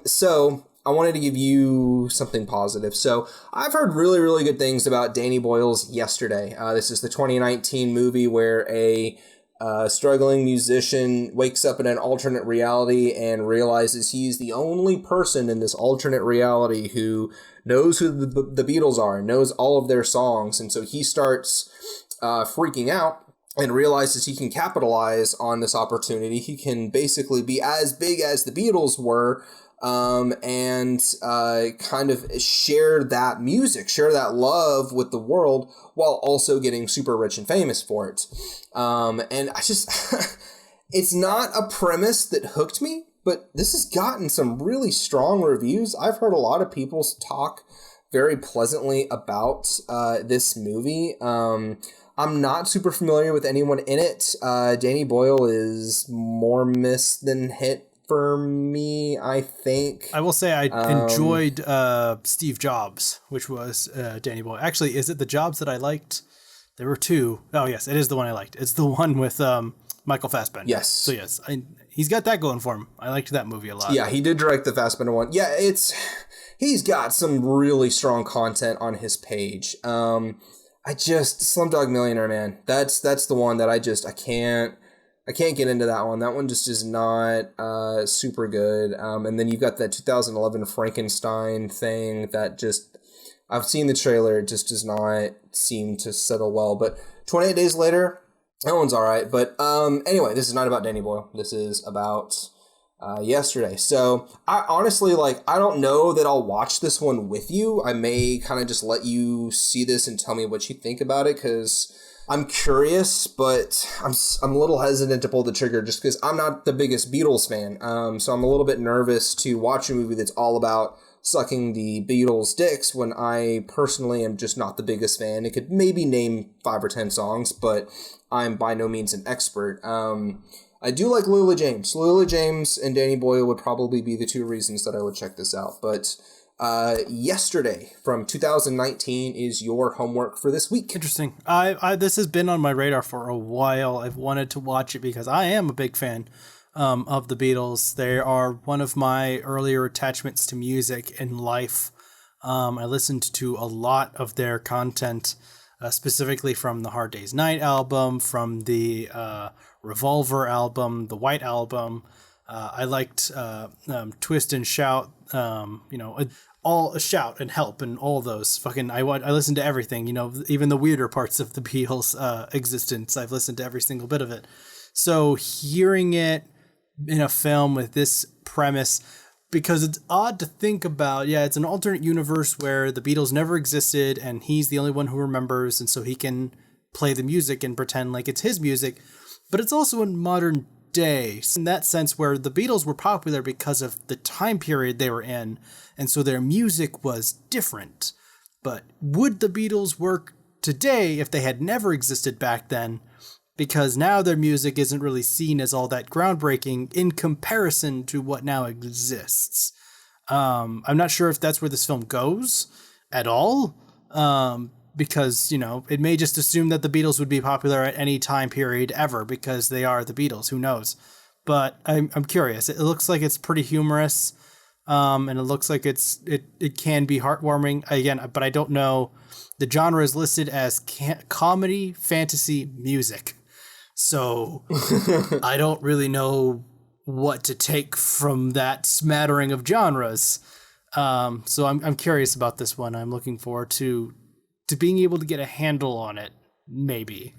so I wanted to give you something positive. So I've heard really, really good things about Danny Boyle's Yesterday. This is the 2019 movie where a struggling musician wakes up in an alternate reality and realizes he's the only person in this alternate reality who knows who the Beatles are and knows all of their songs. And so he starts freaking out and realizes he can capitalize on this opportunity. He can basically be as big as the Beatles were, and kind of share that music, share that love with the world while also getting super rich and famous for it. And I just, it's not a premise that hooked me, but this has gotten some really strong reviews. I've heard a lot of people talk very pleasantly about this movie. I'm not super familiar with anyone in it. Danny Boyle is more miss than hit for me, I think. I will say I enjoyed Steve Jobs, which was Danny Boyle. Actually, is it the Jobs that I liked? There were two. Oh, yes, it is the one I liked. It's the one with Michael Fassbender. Yes. So, yes, he's got that going for him. I liked that movie a lot. Yeah, he did direct the Fassbender one. Yeah, he's got some really strong content on his page. Slumdog Millionaire, man. That's the one that I can't get into that one. That one just is not super good. And then you've got that 2011 Frankenstein thing that just I've seen the trailer. It just does not seem to settle well. But 28 Days Later, that one's all right. But anyway, this is not about Danny Boyle. This is about yesterday. So I honestly, I don't know that I'll watch this one with you. I may kind of just let you see this and tell me what you think about it, because I'm curious, but I'm a little hesitant to pull the trigger just because I'm not the biggest Beatles fan. So I'm a little bit nervous to watch a movie that's all about sucking the Beatles' dicks when I personally am just not the biggest fan. It could maybe name 5 or 10 songs, but I'm by no means an expert. I do like Lil James. Lil James and Danny Boyle would probably be the 2 reasons that I would check this out. But Yesterday from 2019 is your homework for this week. Interesting. I this has been on my radar for a while. I've wanted to watch it because I am a big fan of the Beatles. They are one of my earlier attachments to music in life. I listened to a lot of their content, specifically from the Hard Day's Night album, from the Revolver album, the White album. I liked Twist and Shout, all Shout and Help and all those. I listened to everything, even the weirder parts of the Beatles' existence. I've listened to every single bit of it. So hearing it in a film with this premise, because it's odd to think about, it's an alternate universe where the Beatles never existed and he's the only one who remembers, and so he can play the music and pretend like it's his music. But it's also in modern day, in that sense, where the Beatles were popular because of the time period they were in, and so their music was different. But would the Beatles work today if they had never existed back then? Because now their music isn't really seen as all that groundbreaking in comparison to what now exists. I'm not sure if that's where this film goes at all. Because, it may just assume that the Beatles would be popular at any time period ever because they are the Beatles. Who knows? But I'm curious. It looks like it's pretty humorous, and it looks like it can be heartwarming. Again, but I don't know. The genre is listed as comedy, fantasy, music. So I don't really know what to take from that smattering of genres. So I'm curious about this one. I'm looking forward to being able to get a handle on it, maybe.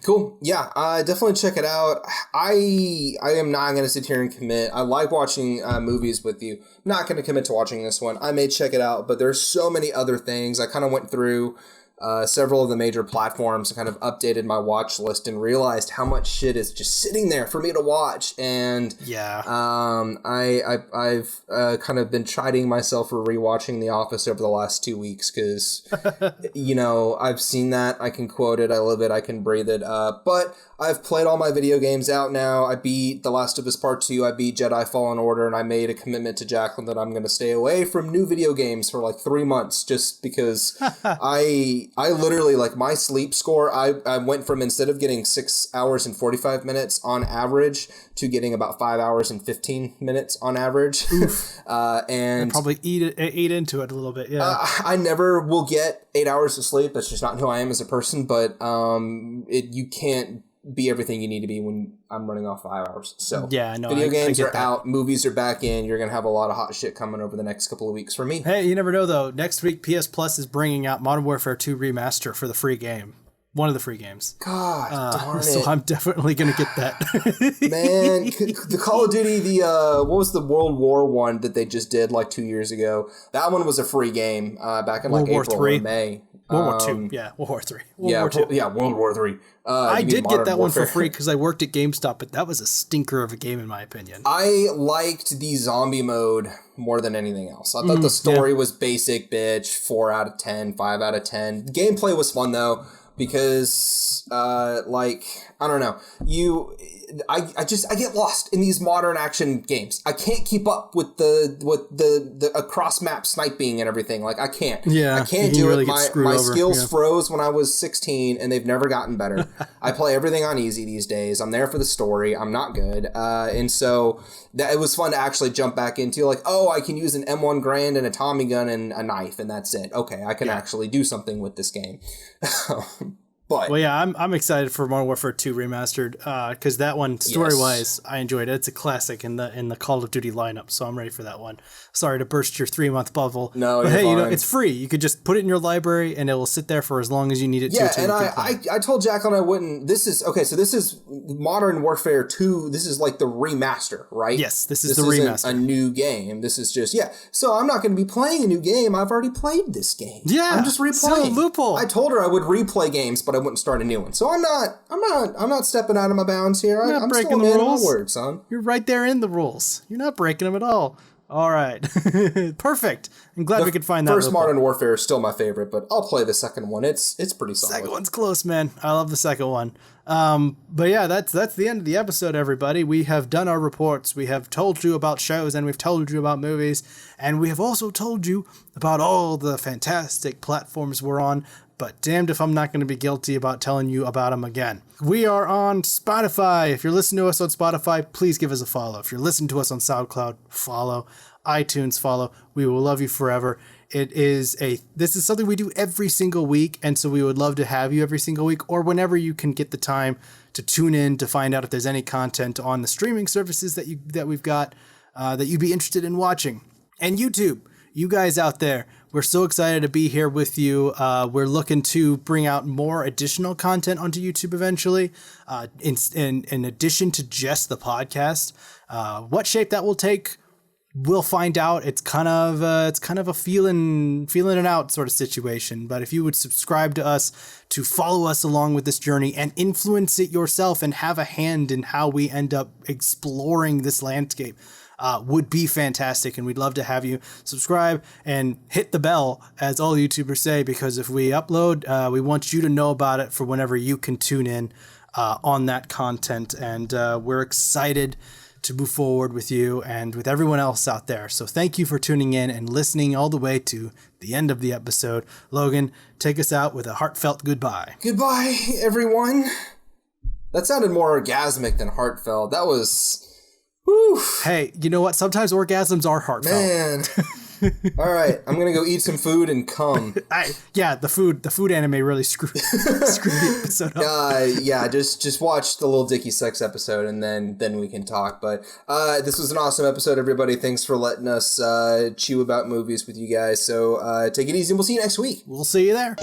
Cool. Yeah, definitely check it out. I am not going to sit here and commit. I like watching movies with you. I'm not going to commit to watching this one. I may check it out, but there's so many other things. I kind of went through several of the major platforms and kind of updated my watch list and realized how much shit is just sitting there for me to watch. And I've kind of been chiding myself for rewatching The Office over the last 2 weeks because, I've seen that. I can quote it. I live it. I can breathe it. But I've played all my video games out now. I beat The Last of Us Part 2. I beat Jedi Fallen Order, and I made a commitment to Jacqueline that I'm going to stay away from new video games for 3 months just because I literally, my sleep score, I went from, instead of getting 6 hours and 45 minutes on average to getting about 5 hours and 15 minutes on average. And probably eat into it a little bit. Yeah. I never will get 8 hours of sleep. That's just not who I am as a person, but you can't be everything you need to be when I'm running off 5 hours. So video games are out, movies are back in. You're going to have a lot of hot shit coming over the next couple of weeks for me. Hey, you never know though. Next week, PS Plus is bringing out Modern Warfare 2 Remaster for the free game. One of the free games. God darn it. So I'm definitely going to get that. Man, the Call of Duty, what was the World War one that they just did 2 years ago? That one was a free game back in April or May. World War II. Yeah, World War III. World War III. I did get that one for free because I worked at GameStop, but that was a stinker of a game in my opinion. I liked the zombie mode more than anything else. I thought the story was basic, bitch. 4 out of 10, 5 out of 10. Gameplay was fun though, because I don't know. I get lost in these modern action games. I can't keep up with the across map sniping and everything. I can't. Yeah, I can't do it. My skills froze when I was 16, and they've never gotten better. I play everything on easy these days. I'm there for the story. I'm not good, and so it was fun to actually jump back into I can use an M1 Garand and a Tommy gun and a knife, and that's it. Okay, I can actually do something with this game. But well, yeah, I'm excited for Modern Warfare 2 remastered because that one, story-wise, I enjoyed it. It's a classic in the Call of Duty lineup, so I'm ready for that one. Sorry to burst your 3-month bubble. No, but you're hey, fine. it's free. You could just put it in your library, and it will sit there for as long as you need it to. Yeah, and I told Jacqueline I wouldn't. This is Modern Warfare 2. This is like the remaster, right? Yes, this is the remaster. A new game. This is just So I'm not going to be playing a new game. I've already played this game. Yeah, I'm just replaying. So loophole. I told her I would replay games, but I wouldn't start a new one. So I'm not stepping out of my bounds here. I'm breaking still a the man of rules. my word, son. You're right there in the rules. You're not breaking them at all. All right. Perfect. I'm glad we could find that. First Modern Warfare is still my favorite, but I'll play the second one. It's pretty solid. Second one's close, man. I love the second one. But yeah, that's the end of the episode, everybody. We have done our reports. We have told you about shows, and we've told you about movies, and we have also told you about all the fantastic platforms we're on. But damned if I'm not going to be guilty about telling you about them again. We are on Spotify. If you're listening to us on Spotify, please give us a follow. If you're listening to us on SoundCloud, follow. iTunes, follow. We will love you forever. This is something we do every single week, and so we would love to have you every single week, or whenever you can get the time to tune in to find out if there's any content on the streaming services that we've got that you'd be interested in watching. And YouTube, you guys out there, we're so excited to be here with you. We're looking to bring out more additional content onto YouTube eventually, in addition to just the podcast. What shape that will take, we'll find out. It's kind of a feeling it out sort of situation. But if you would subscribe to us to follow us along with this journey and influence it yourself and have a hand in how we end up exploring this landscape, would be fantastic, and we'd love to have you subscribe and hit the bell, as all YouTubers say, because if we upload, we want you to know about it for whenever you can tune in on that content, and we're excited to move forward with you and with everyone else out there. So thank you for tuning in and listening all the way to the end of the episode. Logan, take us out with a heartfelt goodbye. Goodbye, everyone. That sounded more orgasmic than heartfelt. That was... Whew. Hey, you know what? Sometimes orgasms are heartfelt. Man. All right, I'm gonna go eat some food and come. The food anime really screwed the episode up. Yeah, just watch the Lil Dicky sex episode and then we can talk. But this was an awesome episode, everybody. Thanks for letting us chew about movies with you guys. So take it easy, and we'll see you next week. We'll see you there.